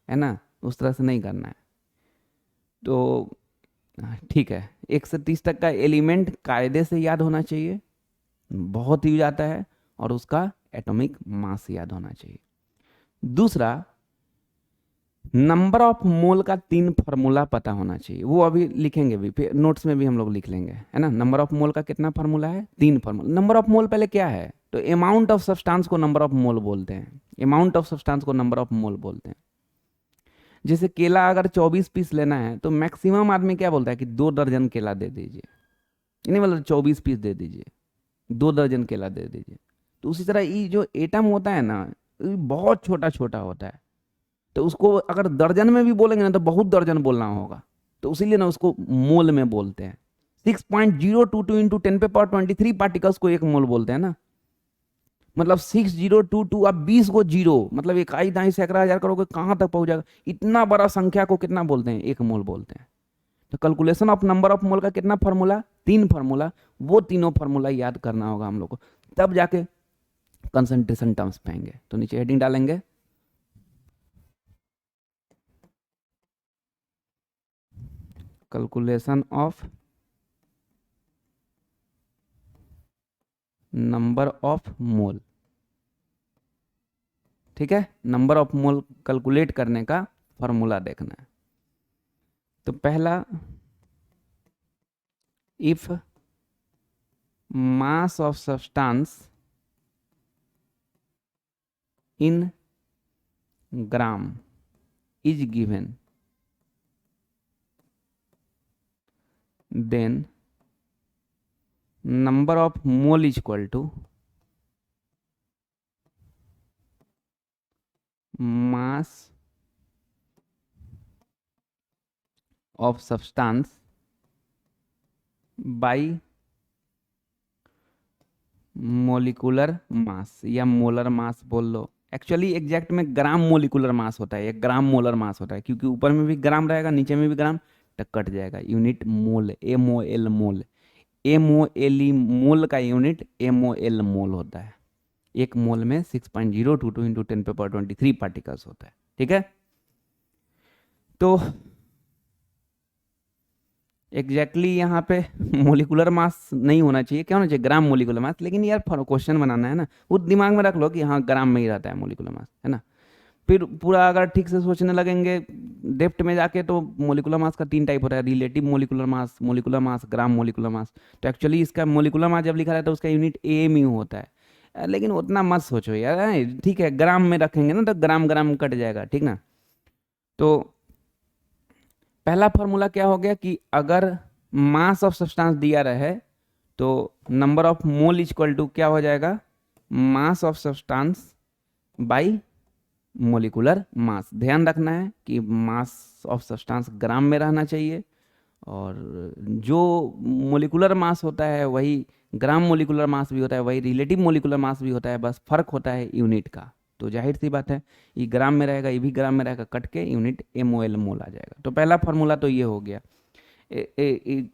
है ना, उस तरह से नहीं करना है। तो ठीक है, 1 से 30 तक का एलिमेंट कायदे से याद होना चाहिए, बहुत यूज आता है, और उसका एटॉमिक मास याद होना चाहिए। दूसरा, नंबर ऑफ मोल का 3 फार्मूला पता होना चाहिए, वो अभी लिखेंगे भी, फिर नोट्स में भी हम लोग लिख लेंगे, है ना। नंबर ऑफ मोल का कितना फार्मूला है? 3 फार्मूला। नंबर ऑफ मोल पहले क्या है? तो अमाउंट ऑफ सब्सटेंस को नंबर ऑफ मोल बोलते हैं, अमाउंट ऑफ सब्सटेंस को नंबर ऑफ मोल बोलते हैं। जैसे केला अगर 24 पीस लेना है तो मैक्सिमम आदमी क्या बोलता है कि 2 दर्जन केला दे दीजिए, नहीं मतलब 24 पीस दे दीजिए, 2 दर्जन केला दे दीजिए। तो उसी तरह ये जो एटम होता है ना, ये बहुत छोटा छोटा होता है, तो उसको अगर दर्जन में भी बोलेंगे ना तो बहुत दर्जन बोलना होगा, तो इसीलिए ना उसको मोल में बोलते हैं। 6.022 इंटू 10⁻23 पार्टिकल्स को एक मोल बोलते हैं ना, मतलब 6022, अब 20 को जीरो, मतलब इकाई दाई सैकड़ा हजार करोगे कहां तक पहुंच जाएगा, इतना बड़ा संख्या को कितना बोलते हैं? एक मोल बोलते हैं। तो कैलकुलेशन ऑफ नंबर ऑफ मोल का कितना फार्मूला? 3 फार्मूला, वो तीनों फार्मूला याद करना होगा हम लोग को, तब जाके कंसंट्रेशन टर्म्स पाएंगे। तो नीचे हेडिंग डालेंगे, कैलकुलेशन ऑफ नंबर ऑफ मोल। ठीक है, नंबर ऑफ मोल कैलकुलेट करने का फॉर्मूला देखना है। तो पहला, if mass of substance in gram is given, then number of mole is equal to mass of substance by molecular mass, या मोलर मास बोल लो। एक्चुअली एग्जैक्ट में ग्राम मोलिकुलर मास होता है, एक ग्राम मोलर मास होता है, क्योंकि ऊपर में भी ग्राम रहेगा नीचे में भी ग्राम, तो कट जाएगा। यूनिट मोल, MOL मोल, MOLE मोल का यूनिट MOL मोल होता है। एक मोल में 6.022 इंटू 10⁻23 पार्टिकल्स होता है। ठीक है, तो एग्जैक्टली यहाँ पे मोलिकुलर मास नहीं होना चाहिए, क्या होना चाहिए? Gram molecular mass. लेकिन यार क्वेश्चन बनाना है ना, वो दिमाग में रख लो कि हाँ ग्राम में ही रहता है मोलिकुलर मास, है ना। फिर पूरा अगर ठीक से सोचने लगेंगे डेप्थ में जाके, तो मोलिकुलर मास का 3 टाइप होता है, relative molecular mass, gram molecular mass. तो एक्चुअली इसका मोलिकुलर मास जब लिखा रहता है उसका यूनिट AMU होता है, लेकिन उतना मत सोचो यार, ठीक है ग्राम में रखेंगे ना तो ग्राम ग्राम कट जाएगा, ठीक ना। तो पहला फॉर्मूला क्या हो गया कि अगर मास ऑफ सब्सटेंस दिया रहे तो number of mole is equal to क्या हो जाएगा? Mass of substance by molecular mass. ध्यान रखना है कि मास ऑफ सब्सटेंस ग्राम में रहना चाहिए, और जो मोलिकुलर मास होता है वही ग्राम मोलिकुलर मास भी होता है, वही रिलेटिव मोलिकुलर मास भी होता है, बस फर्क होता है यूनिट का। तो जाहिर सी बात है, ये ग्राम में रहेगा, ये भी ग्राम में रहेगा, कट के यूनिट MOL मोल आ जाएगा। तो पहला फार्मूला तो ये हो गया।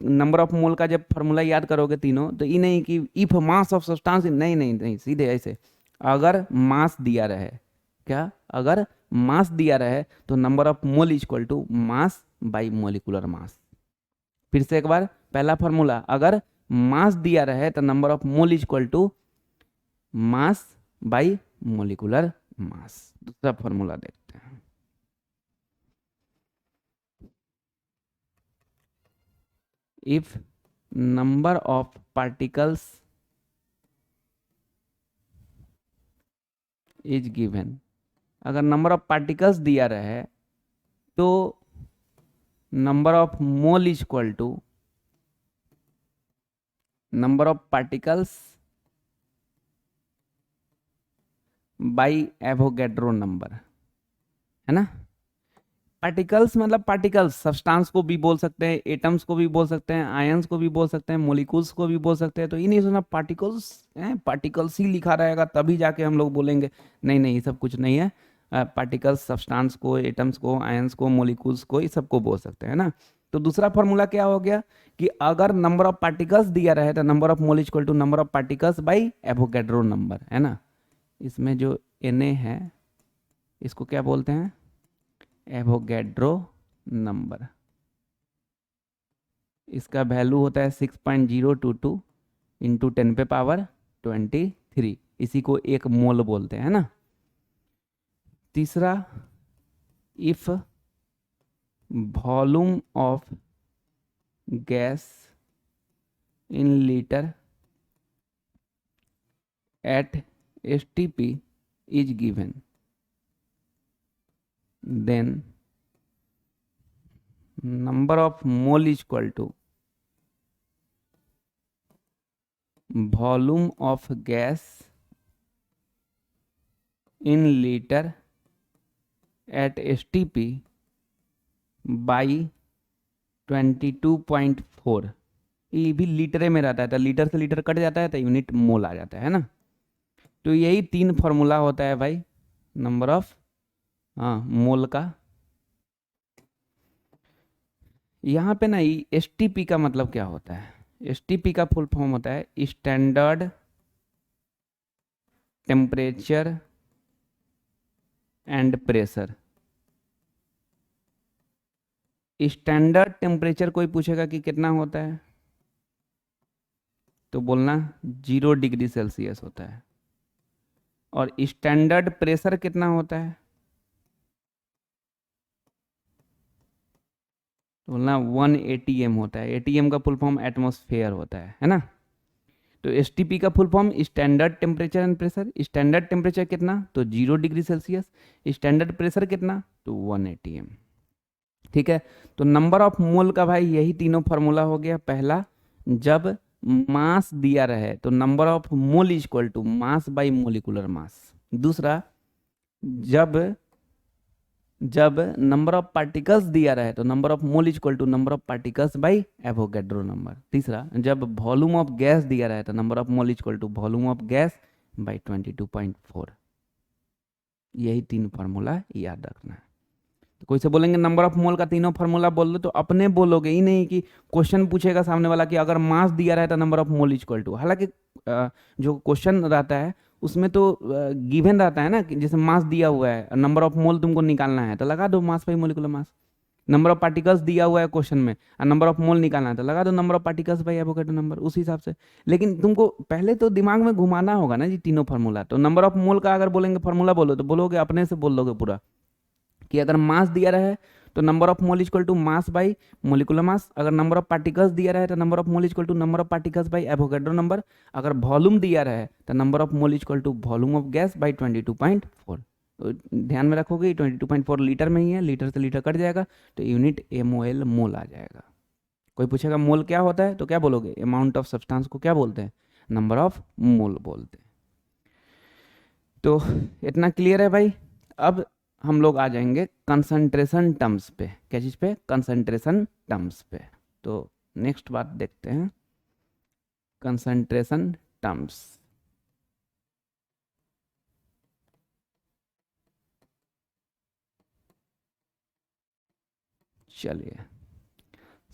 नंबर ऑफ मोल का जब फार्मूला याद करोगे तीनों, तो ये नहीं कि इफ मास ऑफ सब्सटेंस, नहीं नहीं नहीं, सीधे ऐसे, अगर मास दिया रहे, क्या? अगर मास दिया रहे तो number of mole is equal to mass by molecular mass. फिर से एक बार, पहला फार्मूला, अगर मास दिया रहे तो number of mole is equal to mass by molecular mass. दूसरा फार्मूला देखते हैं, if number of particles is given, अगर नंबर ऑफ पार्टिकल्स दिया रहे तो number of mole is equal to number of particles by Avogadro number, है ना। Particles मतलब पार्टिकल्स, सब्सटेंस को भी बोल सकते हैं, एटम्स को भी बोल सकते हैं, आयंस को भी बोल सकते हैं, मॉलिक्यूल्स को भी बोल सकते हैं। तो ये नहीं सुना पार्टिकल्स हैं, पार्टिकल्स ही लिखा रहेगा तभी जाके हम लोग बोलेंगे। नहीं नहीं, ये सब कुछ नहीं है। पार्टिकल्स सब्सटेंस को, एटम्स को, आयंस को, मॉलिक्यूल्स को, ये सबको बोल सकते हैं ना। तो दूसरा फॉर्मूला क्या हो गया कि अगर नंबर ऑफ पार्टिकल्स दिया रहे तो number of mole equal to number of particles by Avogadro number, है ना। इसमें जो Na है इसको क्या बोलते हैं, एवोगैड्रो नंबर। इसका वैल्यू होता है 6.022 इंटू 10 पे पावर 23। इसी को एक मोल बोलते हैं ना। तीसरा, if volume of gas in litre at STP is given, then number of mole is equal to volume of gas in liter at STP by 22.4। ये भी लीटर में रहता है, तो लीटर से लीटर कट जाता है तो यूनिट मोल आ जाता है ना। तो यही 3 फॉर्मूला होता है भाई नंबर ऑफ मोल का। यहाँ पे ना STP का मतलब क्या होता है, STP का फुल फॉर्म होता है standard temperature and pressure. Standard temperature कोई पूछेगा कि कितना होता है तो बोलना 0 डिग्री सेल्सियस होता है। और स्टैंडर्ड प्रेशर कितना होता है तो बोलना 1 ATM होता है। ATM का फुल फॉर्म एटमॉस्फेयर होता है ना। तो STP का full form standard temperature and pressure. Standard temperature कितना तो 0 डिग्री सेल्सियस, स्टैंडर्ड प्रेशर कितना तो 1 ATM। ठीक है। तो नंबर ऑफ मोल का भाई यही तीनों फार्मूला हो गया। पहला, जब मास दिया रहे तो number of mole is equal to mass by molecular mass. दूसरा, जब नंबर ऑफ पार्टिकल्स दिया रहे तो number of mole is equal to number of particles by Avogadro number. तीसरा, जब वॉल्यूम ऑफ गैस दिया रहे तो number of mole is equal to volume of gas by 22.4। यही 3 फार्मूला याद रखना है। तो कोई से बोलेंगे नंबर ऑफ मोल का तीनों फार्मूला बोल दो, तो अपने बोलोगे ही नहीं कि क्वेश्चन पूछेगा सामने वाला कि अगर मास दिया रहा है तो number of mole equal to. हालांकि जो क्वेश्चन रहता है उसमें तो गिवन रहता है ना कि जैसे मास दिया हुआ है, नंबर ऑफ मोल तुमको निकालना है तो लगा दो मास by molecular mass. Number of particles दिया हुआ है क्वेश्चन में और नंबर ऑफ मोल निकालना है तो लगा दो number of particles by Avogadro number, उस हिसाब से। लेकिन तुमको पहले तो दिमाग में घुमाना होगा ना जी तीनों फार्मूला। तो नंबर ऑफ मोल का अगर बोलेंगे फार्मूला बोलो तो बोलोगे अपने से बोल दोगे पूरा कि अगर मास दिया रहा है तो number of mole equal to mass by molecular mass. अगर नंबर ऑफ पार्टिकल्स दिया रहा है तो number of mole equal to number of particles by Avogadro number. अगर वॉल्यूम दिया रहा है तो number of mole equal to volume of gas by 22.4। तो ध्यान में रखोगे 22.4 लीटर में ही है, लीटर से लीटर कट जाएगा तो यूनिट MOL मोल आ जाएगा। कोई पूछेगा मोल क्या होता है तो क्या बोलोगे, अमाउंट ऑफ सब्सटेंस को क्या बोलते हैं, नंबर ऑफ मोल बोलते हैं। तो इतना क्लियर है भाई। अब हम लोग आ जाएंगे कंसंट्रेशन टर्म्स पे। क्या चीज़ पे, कंसंट्रेशन टर्म्स पे। तो नेक्स्ट बात देखते हैं, कंसंट्रेशन टर्म्स। चलिए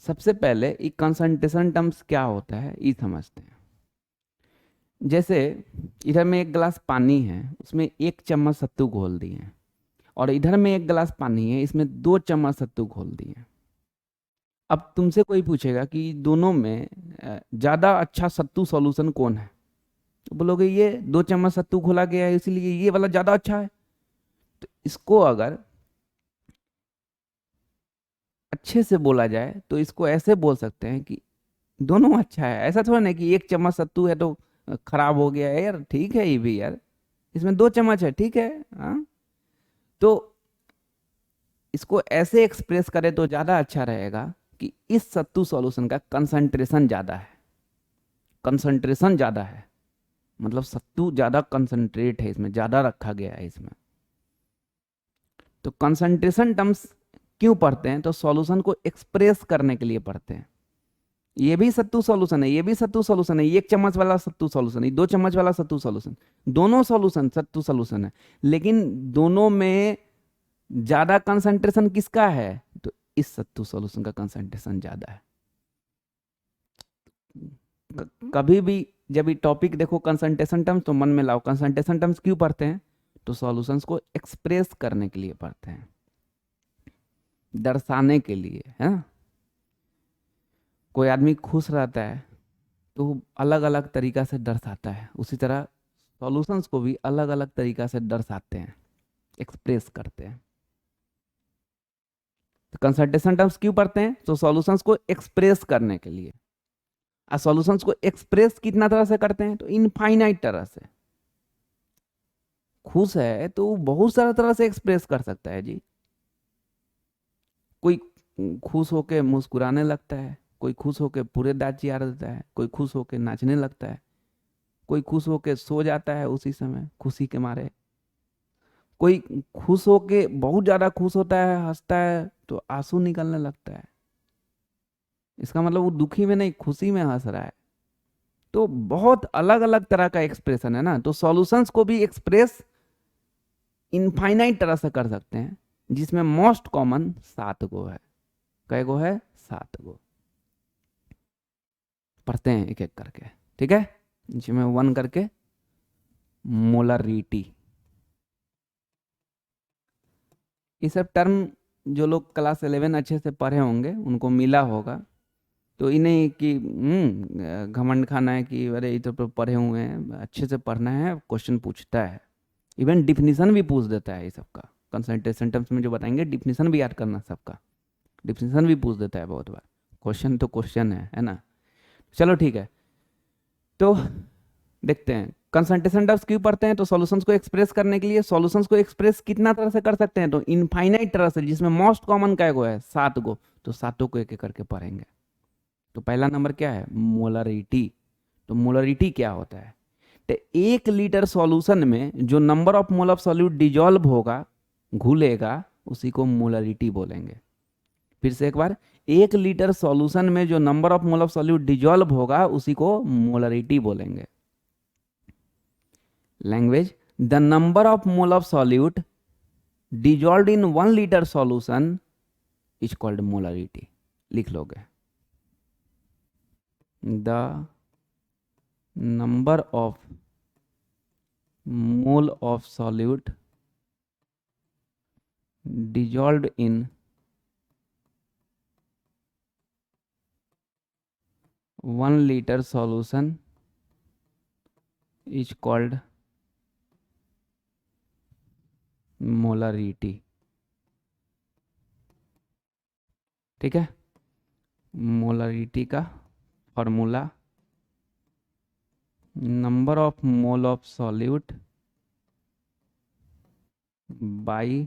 सबसे पहले ये कंसंट्रेशन टर्म्स क्या होता है ये समझते हैं। जैसे इधर में एक गिलास पानी है, उसमें 1 चम्मच सत्तू घोल दिए हैं, और इधर में एक गिलास पानी है, इसमें 2 चम्मच सत्तू घोल दिए हैं। अब तुमसे कोई पूछेगा कि दोनों में ज़्यादा अच्छा सत्तू सॉल्यूशन कौन है, तो बोलोगे ये 2 चम्मच सत्तू घोला गया है इसलिए ये वाला ज़्यादा अच्छा है। तो इसको अगर अच्छे से बोला जाए तो इसको ऐसे बोल सकते हैं कि दोनों अच्छा है। ऐसा थोड़ा नहीं कि 1 चम्मच सत्तू है तो खराब हो गया है यार, ठीक है ये भी यार, इसमें 2 चम्मच है ठीक है। हाँ, तो इसको ऐसे एक्सप्रेस करें तो ज़्यादा अच्छा रहेगा कि इस सत्तू सॉल्यूशन का कंसंट्रेशन ज़्यादा है। कंसंट्रेशन ज़्यादा है मतलब सत्तू ज़्यादा कंसंट्रेट है, इसमें ज़्यादा रखा गया है इसमें। तो कंसंट्रेशन टर्म्स क्यों पढ़ते हैं? तो सॉल्यूशन को एक्सप्रेस करने के लिए पढ़ते हैं। ये भी सत्तू सॉल्यूशन है, ये भी सत्तू सॉल्यूशन है, ये 1 चम्मच वाला सत्तू सॉल्यूशन है, 2 चम्मच वाला सत्तू सॉल्यूशन, दोनों सॉल्यूशन सत्तू सॉल्यूशन है। लेकिन दोनों में ज्यादा कंसंट्रेशन किसका है? तो इस सत्तू सॉल्यूशन का कंसंट्रेशन ज्यादा है। कभी भी जब ये टॉपिक देखो कंसंट्रेशन टर्म्स, तो मन में लाओ कंसंट्रेशन टर्म्स क्यों पढ़ते हैं? तो सॉल्यूशंस को एक्सप्रेस करने के लिए पढ़ते हैं, दर्शाने के लिए, है ना। कोई आदमी खुश रहता है तो अलग अलग तरीका से दर्शाता है, उसी तरह सॉल्यूशंस को भी अलग अलग तरीका से दर्शाते हैं, एक्सप्रेस करते हैं। तो कंसंट्रेशन टर्म्स क्यों पढ़ते हैं? तो सॉल्यूशंस को एक्सप्रेस करने के लिए। और सॉल्यूशंस को एक्सप्रेस कितना तरह से करते हैं? तो इनफाइनाइट तरह से। खुश है तो बहुत सारा तरह से एक्सप्रेस कर सकता है जी। कोई खुश होके मुस्कुराने लगता है, कोई खुश होके पूरे दांत चियार देता है, कोई खुश होके नाचने लगता है, कोई खुश होके सो जाता है उसी समय खुशी के मारे, कोई खुश होके बहुत ज्यादा खुश होता है, हंसता है तो आंसू निकलने लगता है। इसका मतलब वो दुखी में नहीं, खुशी में हंस रहा है। तो बहुत अलग अलग तरह का एक्सप्रेशन है ना। तो सॉल्यूशंस को भी एक्सप्रेस इनफाइनाइट तरह से कर सकते हैं, जिसमें मोस्ट कॉमन 7 गो है। कै गो है? 7 गो। पढ़ते हैं एक एक करके, ठीक है। जिसमें 1 करके मोलरिटी। ये सब टर्म जो लोग क्लास 11 अच्छे से पढ़े होंगे उनको मिला होगा। तो इन्हें कि घमंड खाना है कि अरे ये तो पढ़े हुए हैं, अच्छे से पढ़ना है, क्वेश्चन पूछता है, इवन डिफिनीशन भी पूछ देता है ये सबका। कंसंट्रेशन टर्म्स में जो बताएंगे डिफिनीशन भी याद करना सबका, डिफिनीशन भी पूछ देता है बहुत बार। क्वेश्चन तो क्वेश्चन है ना। चलो ठीक है। तो देखते हैं कंसंट्रेशन टर्म्स क्यों पढ़ते हैं? तो सॉल्यूशंस को एक्सप्रेस करने के लिए। सॉल्यूशंस को एक्सप्रेस कितना तरह से कर सकते हैं? तो इनफाइनाइट तरह से, जिसमें मोस्ट कॉमन कै गो है? 7 गो। तो 7 को एक एक करके पढ़ेंगे। तो पहला नंबर क्या है? मोलरिटी। तो मोलरिटी क्या होता है? तो 1 लीटर सॉल्यूशन में जो number of mole of solute dissolve होगा, घुलेगा, उसी को मोलरिटी बोलेंगे। फिर से एक बार, 1 लीटर सॉल्यूशन में जो number of mole of solute dissolve होगा उसी को मोलरिटी बोलेंगे। Language, the number of mole of solute dissolve in 1 litre solution is called molarity. लिख लोगे, the number of mole of solute dissolved in 1 liter solution is called molarity। ठीक है। Molarity का formula, number of mole of solute by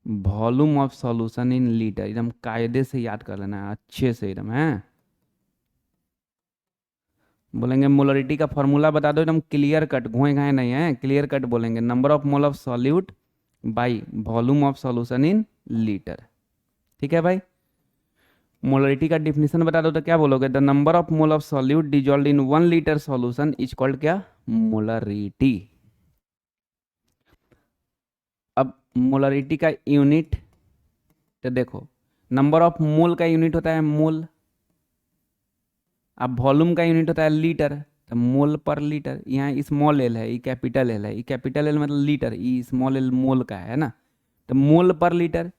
volume of solution in litre. एकदम कायदे से याद कर लेना है, अच्छे से एकदम है। बोलेंगे मोलरिटी का फॉर्मूला बता दो, एकदम क्लियर कट, घोए घाए नहीं है, क्लियर कट बोलेंगे। Number of mole of solute by volume of solution in litre. ठीक है भाई। मोलरिटी का डिफिनेशन बता दो तो क्या बोलोगे? The number of mole of solute dissolve in 1 litre solution is called क्या? मोलरिटी। अब मोलरिटी का यूनिट तो देखो, नंबर ऑफ मोल का यूनिट होता है मोल। अब वॉल्यूम का यूनिट होता है लीटर, तो मोल पर लीटर। यहाँ स्मॉल एल है, ये कैपिटल एल है, ये कैपिटल एल मतलब लीटर, ये स्मॉल एल मोल का है ना। तो मोल पर लीटर,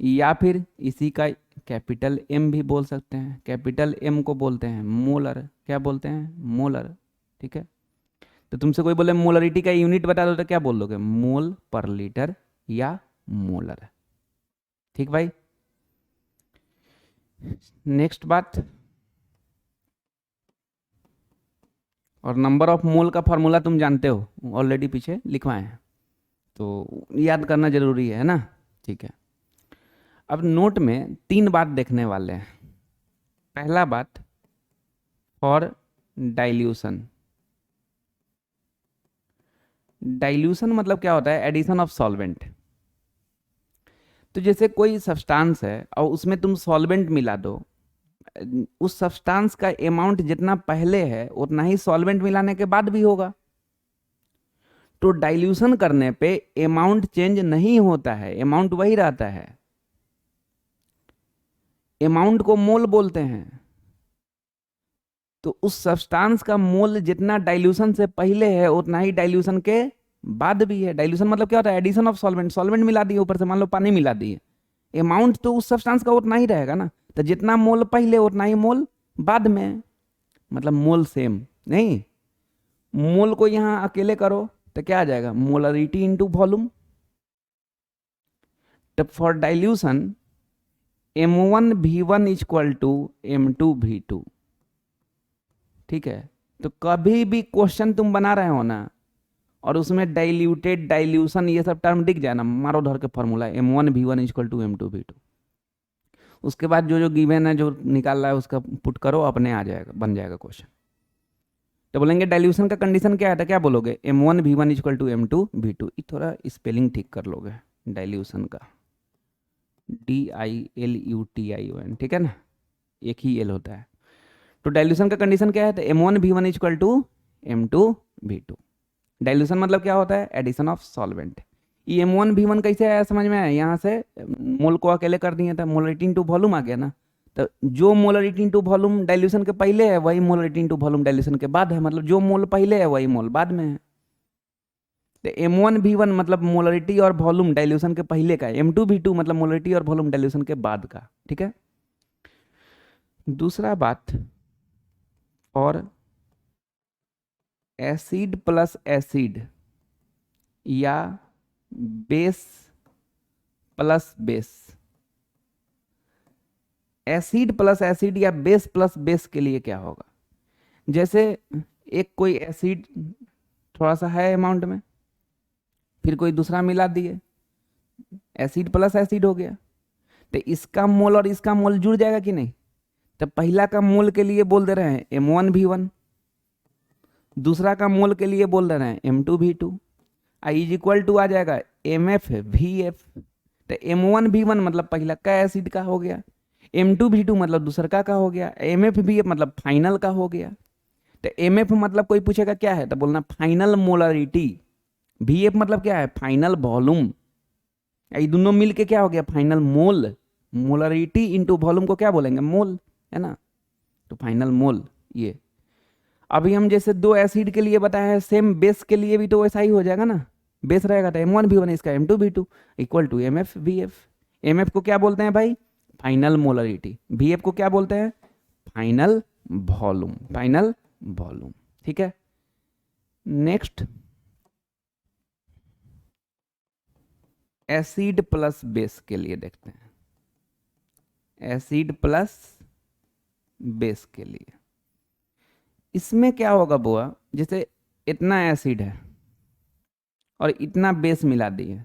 या फिर इसी का कैपिटल एम भी बोल सकते हैं। कैपिटल एम को बोलते हैं मोलर। क्या बोलते हैं? मोलर। ठीक है। तो तुमसे कोई बोले मोलरिटी का यूनिट बता दो तो क्या बोल दोगे? मोल पर लीटर या मोलर। ठीक भाई। नेक्स्ट बात, और नंबर ऑफ मोल का फॉर्मूला तुम जानते हो, ऑलरेडी पीछे लिखवाए हैं, तो याद करना जरूरी है ना। ठीक है। अब नोट में 3 बात देखने वाले हैं। पहला बात, फॉर डाइल्यूशन। डाइल्यूशन मतलब क्या होता है? Addition of solvent. तो जैसे कोई सब्सटेंस है और उसमें तुम सॉल्वेंट मिला दो, उस सब्सटेंस का अमाउंट जितना पहले है उतना ही सॉल्वेंट मिलाने के बाद भी होगा। तो डाइल्यूशन करने पे अमाउंट चेंज नहीं होता है, अमाउंट वही रहता है। अमाउंट को मोल बोलते हैं। तो उस सब्सटेंस का मोल जितना डाइल्यूशन से पहले है उतना ही डाइल्यूशन के बाद भी है। डाइल्यूशन मतलब क्या होता है? एडिशन ऑफ सॉल्वेंट, सॉल्वेंट मिला दिए ऊपर से, मान लो पानी मिला दिए, अमाउंट तो उस सब्सटेंस का उतना ही रहेगा ना। तो जितना मोल पहले उतना ही मोल बाद में, मतलब मोल सेम नहीं। मोल को यहां अकेले करो तो क्या आ जाएगा? Molarity into volume. तो for dilution m1v1 equal to m2v2। ठीक है, तो कभी भी क्वेश्चन तुम बना रहे हो ना और उसमें डाइल्यूटेड, डाइल्यूशन, ये सब टर्म दिख जाए ना, मारो धर के formula m1v1 equal to m2v2। उसके बाद जो जो गिवन है, जो निकाल रहा है उसका पुट करो, अपने आ जाएगा, बन जाएगा क्वेश्चन। तो बोलेंगे डाइल्यूशन का कंडीशन क्या है, तो क्या बोलोगे? m1v1 equal to m2v2। थोड़ा स्पेलिंग ठीक कर लोगे डाइल्यूशन का, DILUTION, ठीक है ना, एक ही एल होता है। तो डाइल्यूशन का कंडीशन क्या है? तो m1v1 equal to m2v2। Dilution मतलब क्या होता है? Addition of solvent. ये m1v1 कैसे आया समझ में आया? यहाँ से मोल को अकेले कर दिए, था मोलरिटी इंटू वॉल्यूम आ गया ना। तो जो मोलरिटी इंटू वॉल्यूम डाइल्यूशन के पहले है वही मोलरिटी इंटू वॉल्यूम डाइल्यूशन के बाद है, मतलब जो मोल पहले है वही मोल बाद में है। तो m1v1 मतलब मोलरिटी और वॉल्यूम डाइल्यूशन के पहले का, m2v2 मतलब मोलरिटी और वॉल्यूम डाइल्यूशन के बाद का। ठीक है। दूसरा बात, और एसिड प्लस एसिड या base plus base, acid plus acid या बेस प्लस बेस के लिए क्या होगा? जैसे एक कोई एसिड थोड़ा सा है अमाउंट में, फिर कोई दूसरा मिला दिए, एसिड प्लस एसिड हो गया। तो इसका मोल और इसका मोल जुड़ जाएगा कि नहीं? तो पहला का मोल के लिए बोल दे रहे हैं m1v1, दूसरा का मोल के लिए बोल दे रहे हैं m2v2, इज इक्वल टू आ जाएगा mfvf। तो m1v1 मतलब पहला का एसिड का हो गया, m2v2 मतलब दूसरा का हो गया, mfvf मतलब फाइनल का हो गया। तो mf मतलब कोई पूछेगा क्या है, तो बोलना फाइनल मोलरिटी, vf मतलब क्या है? Final volume. ये दोनों मिलके क्या हो गया? फाइनल मोल। मोलरिटी इंटू वॉल्यूम को क्या बोलेंगे? मोल, है ना। तो फाइनल मोल ये। अभी हम जैसे दो एसिड के लिए बताया है, सेम बेस के लिए भी तो वैसा ही हो जाएगा ना। बेस रहेगा तो m1v1 इसका m2v2 equal to mfvf। mf को क्या बोलते हैं भाई? Final molarity. vf को क्या बोलते हैं? Final volume, final volume. ठीक है। नेक्स्ट, एसिड प्लस बेस के लिए देखते हैं। एसिड प्लस बेस के लिए इसमें क्या होगा बुआ? जैसे इतना एसिड है और इतना बेस मिला दिए,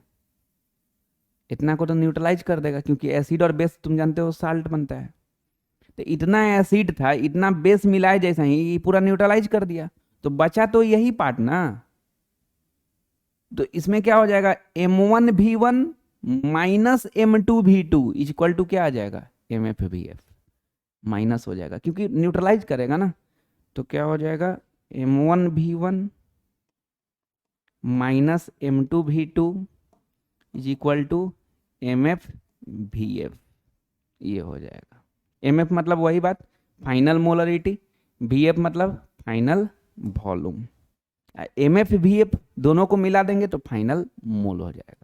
इतना को तो न्यूट्रलाइज कर देगा, क्योंकि एसिड और बेस तुम जानते हो साल्ट बनता है। तो इतना एसिड था, इतना बेस मिलाए जैसा ही ये पूरा न्यूट्रलाइज कर दिया, तो बचा तो यही पार्ट ना। तो इसमें क्या हो जाएगा? m1v1 minus m2v2 equal to क्या आ जाएगा? mfvf। माइनस हो जाएगा क्योंकि न्यूट्रलाइज करेगा ना। तो क्या हो जाएगा? m1v1 minus m2v2 is equal to mfvf। ये हो जाएगा। mf मतलब वही बात, फाइनल मोलरिटी, vf मतलब फाइनल वॉल्यूम। mfvf दोनों को मिला देंगे तो फाइनल मोल हो जाएगा।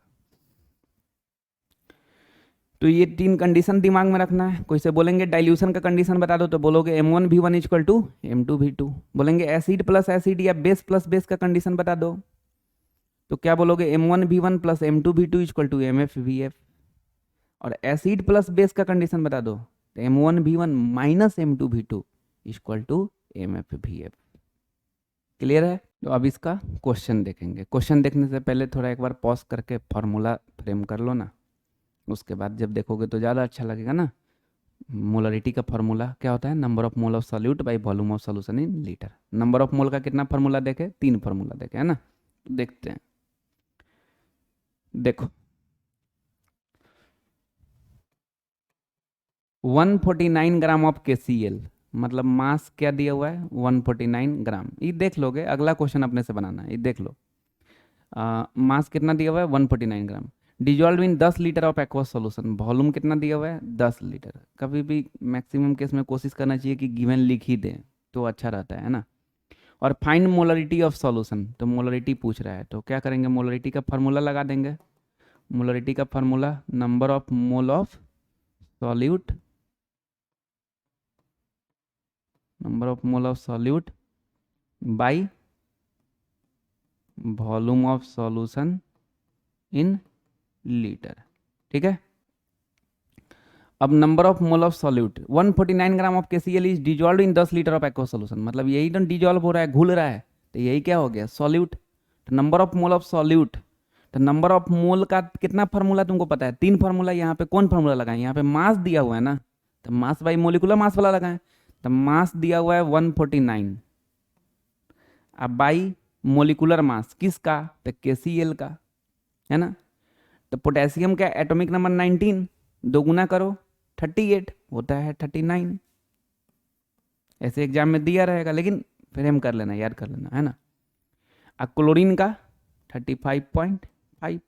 तो ये तीन कंडीशन दिमाग में रखना है। कोई से बोलेंगे डाइल्यूशन का कंडीशन बता दो, तो बोलोगे m1v1 इक्वल टू m2v2। बोलेंगे एसिड प्लस एसिड या बेस प्लस बेस का कंडीशन बता दो, तो क्या बोलोगे? m1v1 plus m2v2 equal to mfvf। और एसिड प्लस बेस का कंडीशन बता दो, तो m1v1 minus m2v2 equal to mfvf। Clear है? तो अब इसका क्वेश्चन देखेंगे। क्वेश्चन देखने से पहले थोड़ा एक बार पॉज करके फॉर्मूला फ्रेम कर लो ना, उसके बाद जब देखोगे तो ज़्यादा अच्छा लगेगा ना। मोलरिटी का फार्मूला क्या होता है? Number of mole of solute by volume of solution in litre. Number of मोल का कितना फार्मूला देखे? 3 फार्मूला देखे, है ना। देखते हैं। देखो, 149 ग्राम ऑफ KCl, मतलब मास क्या दिया हुआ है 149 ग्राम। ये देख लोगे, अगला क्वेश्चन अपने से बनाना है, ये देख लो। मास कितना दिया हुआ है 149 gram. Dissolve in 10 litre of aqueous solution, volume कितना दिया हुआ है 10 लीटर। कभी भी मैक्सिमम केस में कोशिश करना चाहिए कि गिवन लिख ही दें तो अच्छा रहता है ना। और फाइंड मोलरिटी ऑफ सॉल्यूशन, तो मोलरिटी पूछ रहा है तो क्या करेंगे, मोलरिटी का फार्मूला लगा देंगे। मोलरिटी का formula number of mole of solute, number of mole of solute by volume of solution in litre. ठीक है। अब number of mole of solute 149 gram of KCl is dissolve in 10 litre of aqua solution, मतलब यही तो dissolve हो रहा है, घुल रहा है, तो यही क्या हो गया सॉल्यूट। तो number of mole of solute, तो नंबर ऑफ मोल का कितना फार्मूला तुमको पता है, 3 फार्मूला। यहाँ पे कौन फार्मूला लगाए, यहाँ पे मास दिया हुआ है ना, तो मास बाई मोलिकुलर मास वाला लगाए। तो मास दिया हुआ है 149, अब बाई मोलिकुलर मास किसका, तो KCl का, है ना। तो पोटेशियम का एटॉमिक नंबर 19, दो गुना करो 38 होता है 39। ऐसे एग्जाम में दिया रहेगा, लेकिन फिर हम कर लेना, याद कर लेना, है ना। अब क्लोरीन का 35.5,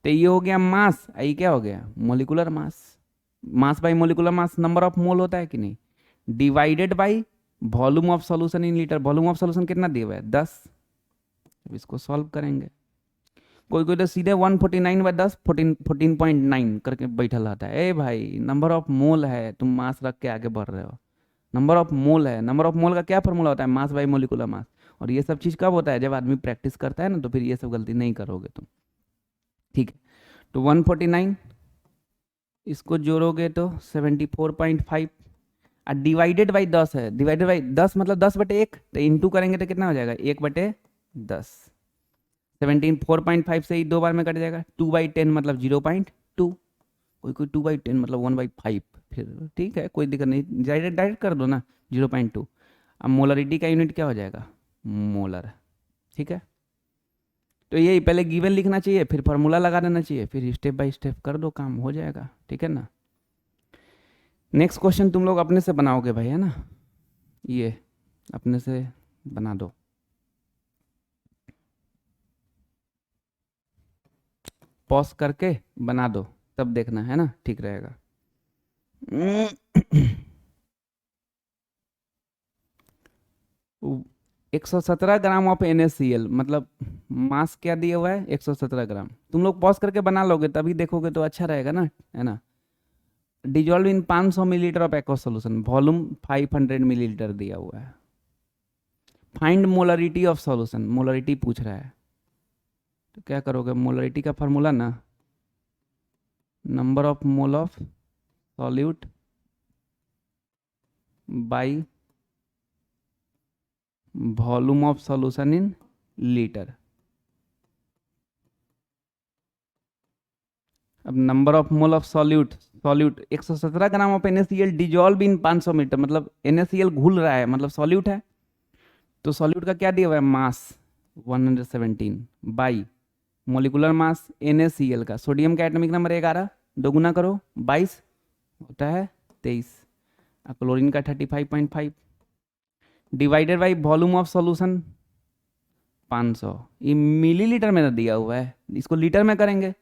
तो ये हो गया मास, ये क्या हो गया molecular mass. Mass by molecular mass number of मोल होता है कि नहीं, divided by volume of solution in litre. Volume of solution कितना दिया हुआ है 10। अब इसको सॉल्व करेंगे, कोई कोई तो सीधे 149/10 14.9 करके बैठा रहता है। ए भाई नंबर ऑफ मोल है, तुम मास रख के आगे बढ़ रहे हो। नंबर ऑफ मोल है, नंबर ऑफ मोल का क्या फॉर्मूला होता है, मास बाई मोलिकुलर मास। और ये सब चीज़ कब होता है, जब आदमी प्रैक्टिस करता है ना, तो फिर ये सब गलती नहीं करोगे तुम। ठीक है, तो 149 इसको जोड़ोगे तो 74.5, और डिवाइडेड बाई 10 है, डिवाइडेड बाई 10 मतलब 10/1, तो इंटू करेंगे तो कितना हो जाएगा 1/10। 4.5 से ही 2 बार में कट जाएगा। 2/10 मतलब 0.2, कोई कोई 2/10 मतलब 1/5, फिर ठीक है कोई दिक्कत नहीं, डायरेक्ट डायरेक्ट कर दो ना 0.2। अब मोलरिटी का यूनिट क्या हो जाएगा मोलर। ठीक है, तो यही पहले गिवन लिखना चाहिए, फिर फार्मूला लगा देना चाहिए, फिर स्टेप बाय स्टेप कर दो, काम हो जाएगा। ठीक है ना। नेक्स्ट क्वेश्चन तुम लोग अपने से बनाओगे भाई, है ना, ये अपने से बना दो। पॉज करके बना दो, तब देखना, है ना, ठीक रहेगा। 117 ग्राम ऑफ NaCl, मतलब मास क्या दिया हुआ है 117 ग्राम। तुम लोग पॉज करके बना लोगे तभी देखोगे तो अच्छा रहेगा ना, है ना। Dissolve in 500 millilitre of aqua solution, volume 500 millilitre दिया हुआ है। Find molarity of solution, molarity पूछ रहा है, तो क्या करोगे, मोलरिटी का फार्मूला ना number of mole of solute by volume of solution in litre. अब number of mole of solute, solute 117 gram of NaCl dissolve in 500 metre, मतलब NaCl घुल रहा है, मतलब सॉल्यूट है। तो सॉल्यूट का क्या दिया हुआ है मास 117 बाई मोलिकुलर मास NaCl का, सोडियम का एटॉमिक नंबर 11, दो गुना करो 22 होता है 23, क्लोरीन का 35.5 divided by volume of solution 500। ये मिलीलीटर में ना दिया हुआ है, इसको लीटर में करेंगे।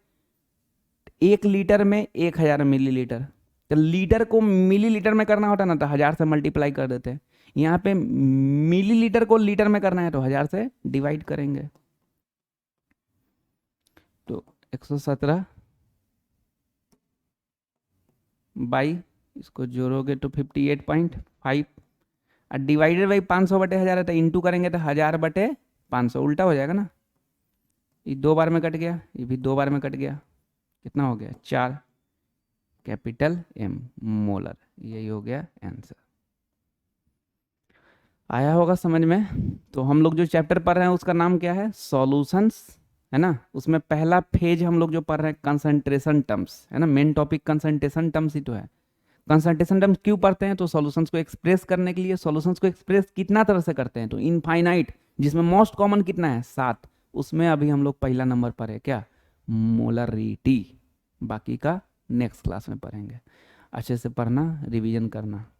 1 लीटर में 1000 मिलीलीटर, तो लीटर को मिलीलीटर में करना होता ना तो 1000 से मल्टीप्लाई कर देते हैं। यहाँ पे मिलीलीटर को लीटर में करना है तो 1000 से डिवाइड करेंगे। तो 117 बाई, इसको जोड़ोगे तो 58.5, और डिवाइडेड बाई 500/1000 है, तो इंटू करेंगे तो 1000/500 उल्टा हो जाएगा ना। ये 2 बार में कट गया, ये भी 2 बार में कट गया, कितना हो गया 4 कैपिटल M मोलर। यही हो गया आंसर। आया होगा समझ में। तो हम लोग जो चैप्टर पढ़ रहे हैं उसका नाम क्या है सॉल्यूशंस, है ना। उसमें पहला फेज हम लोग जो पढ़ रहे हैं कंसंट्रेशन टर्म्स, है ना। मेन टॉपिक कंसंट्रेशन टर्म्स ही तो है। कंसंट्रेशन टर्म्स क्यों पढ़ते हैं, तो सॉल्यूशंस को एक्सप्रेस करने के लिए। सॉल्यूशंस को एक्सप्रेस कितना तरह से करते हैं, तो इनफाइनाइट, जिसमें मोस्ट कॉमन कितना है 7, उसमें अभी हम लोग पहला नंबर पर है क्या मोलरिटी, बाकी का नेक्स्ट क्लास में पढ़ेंगे। अच्छे से पढ़ना, रिवीजन करना।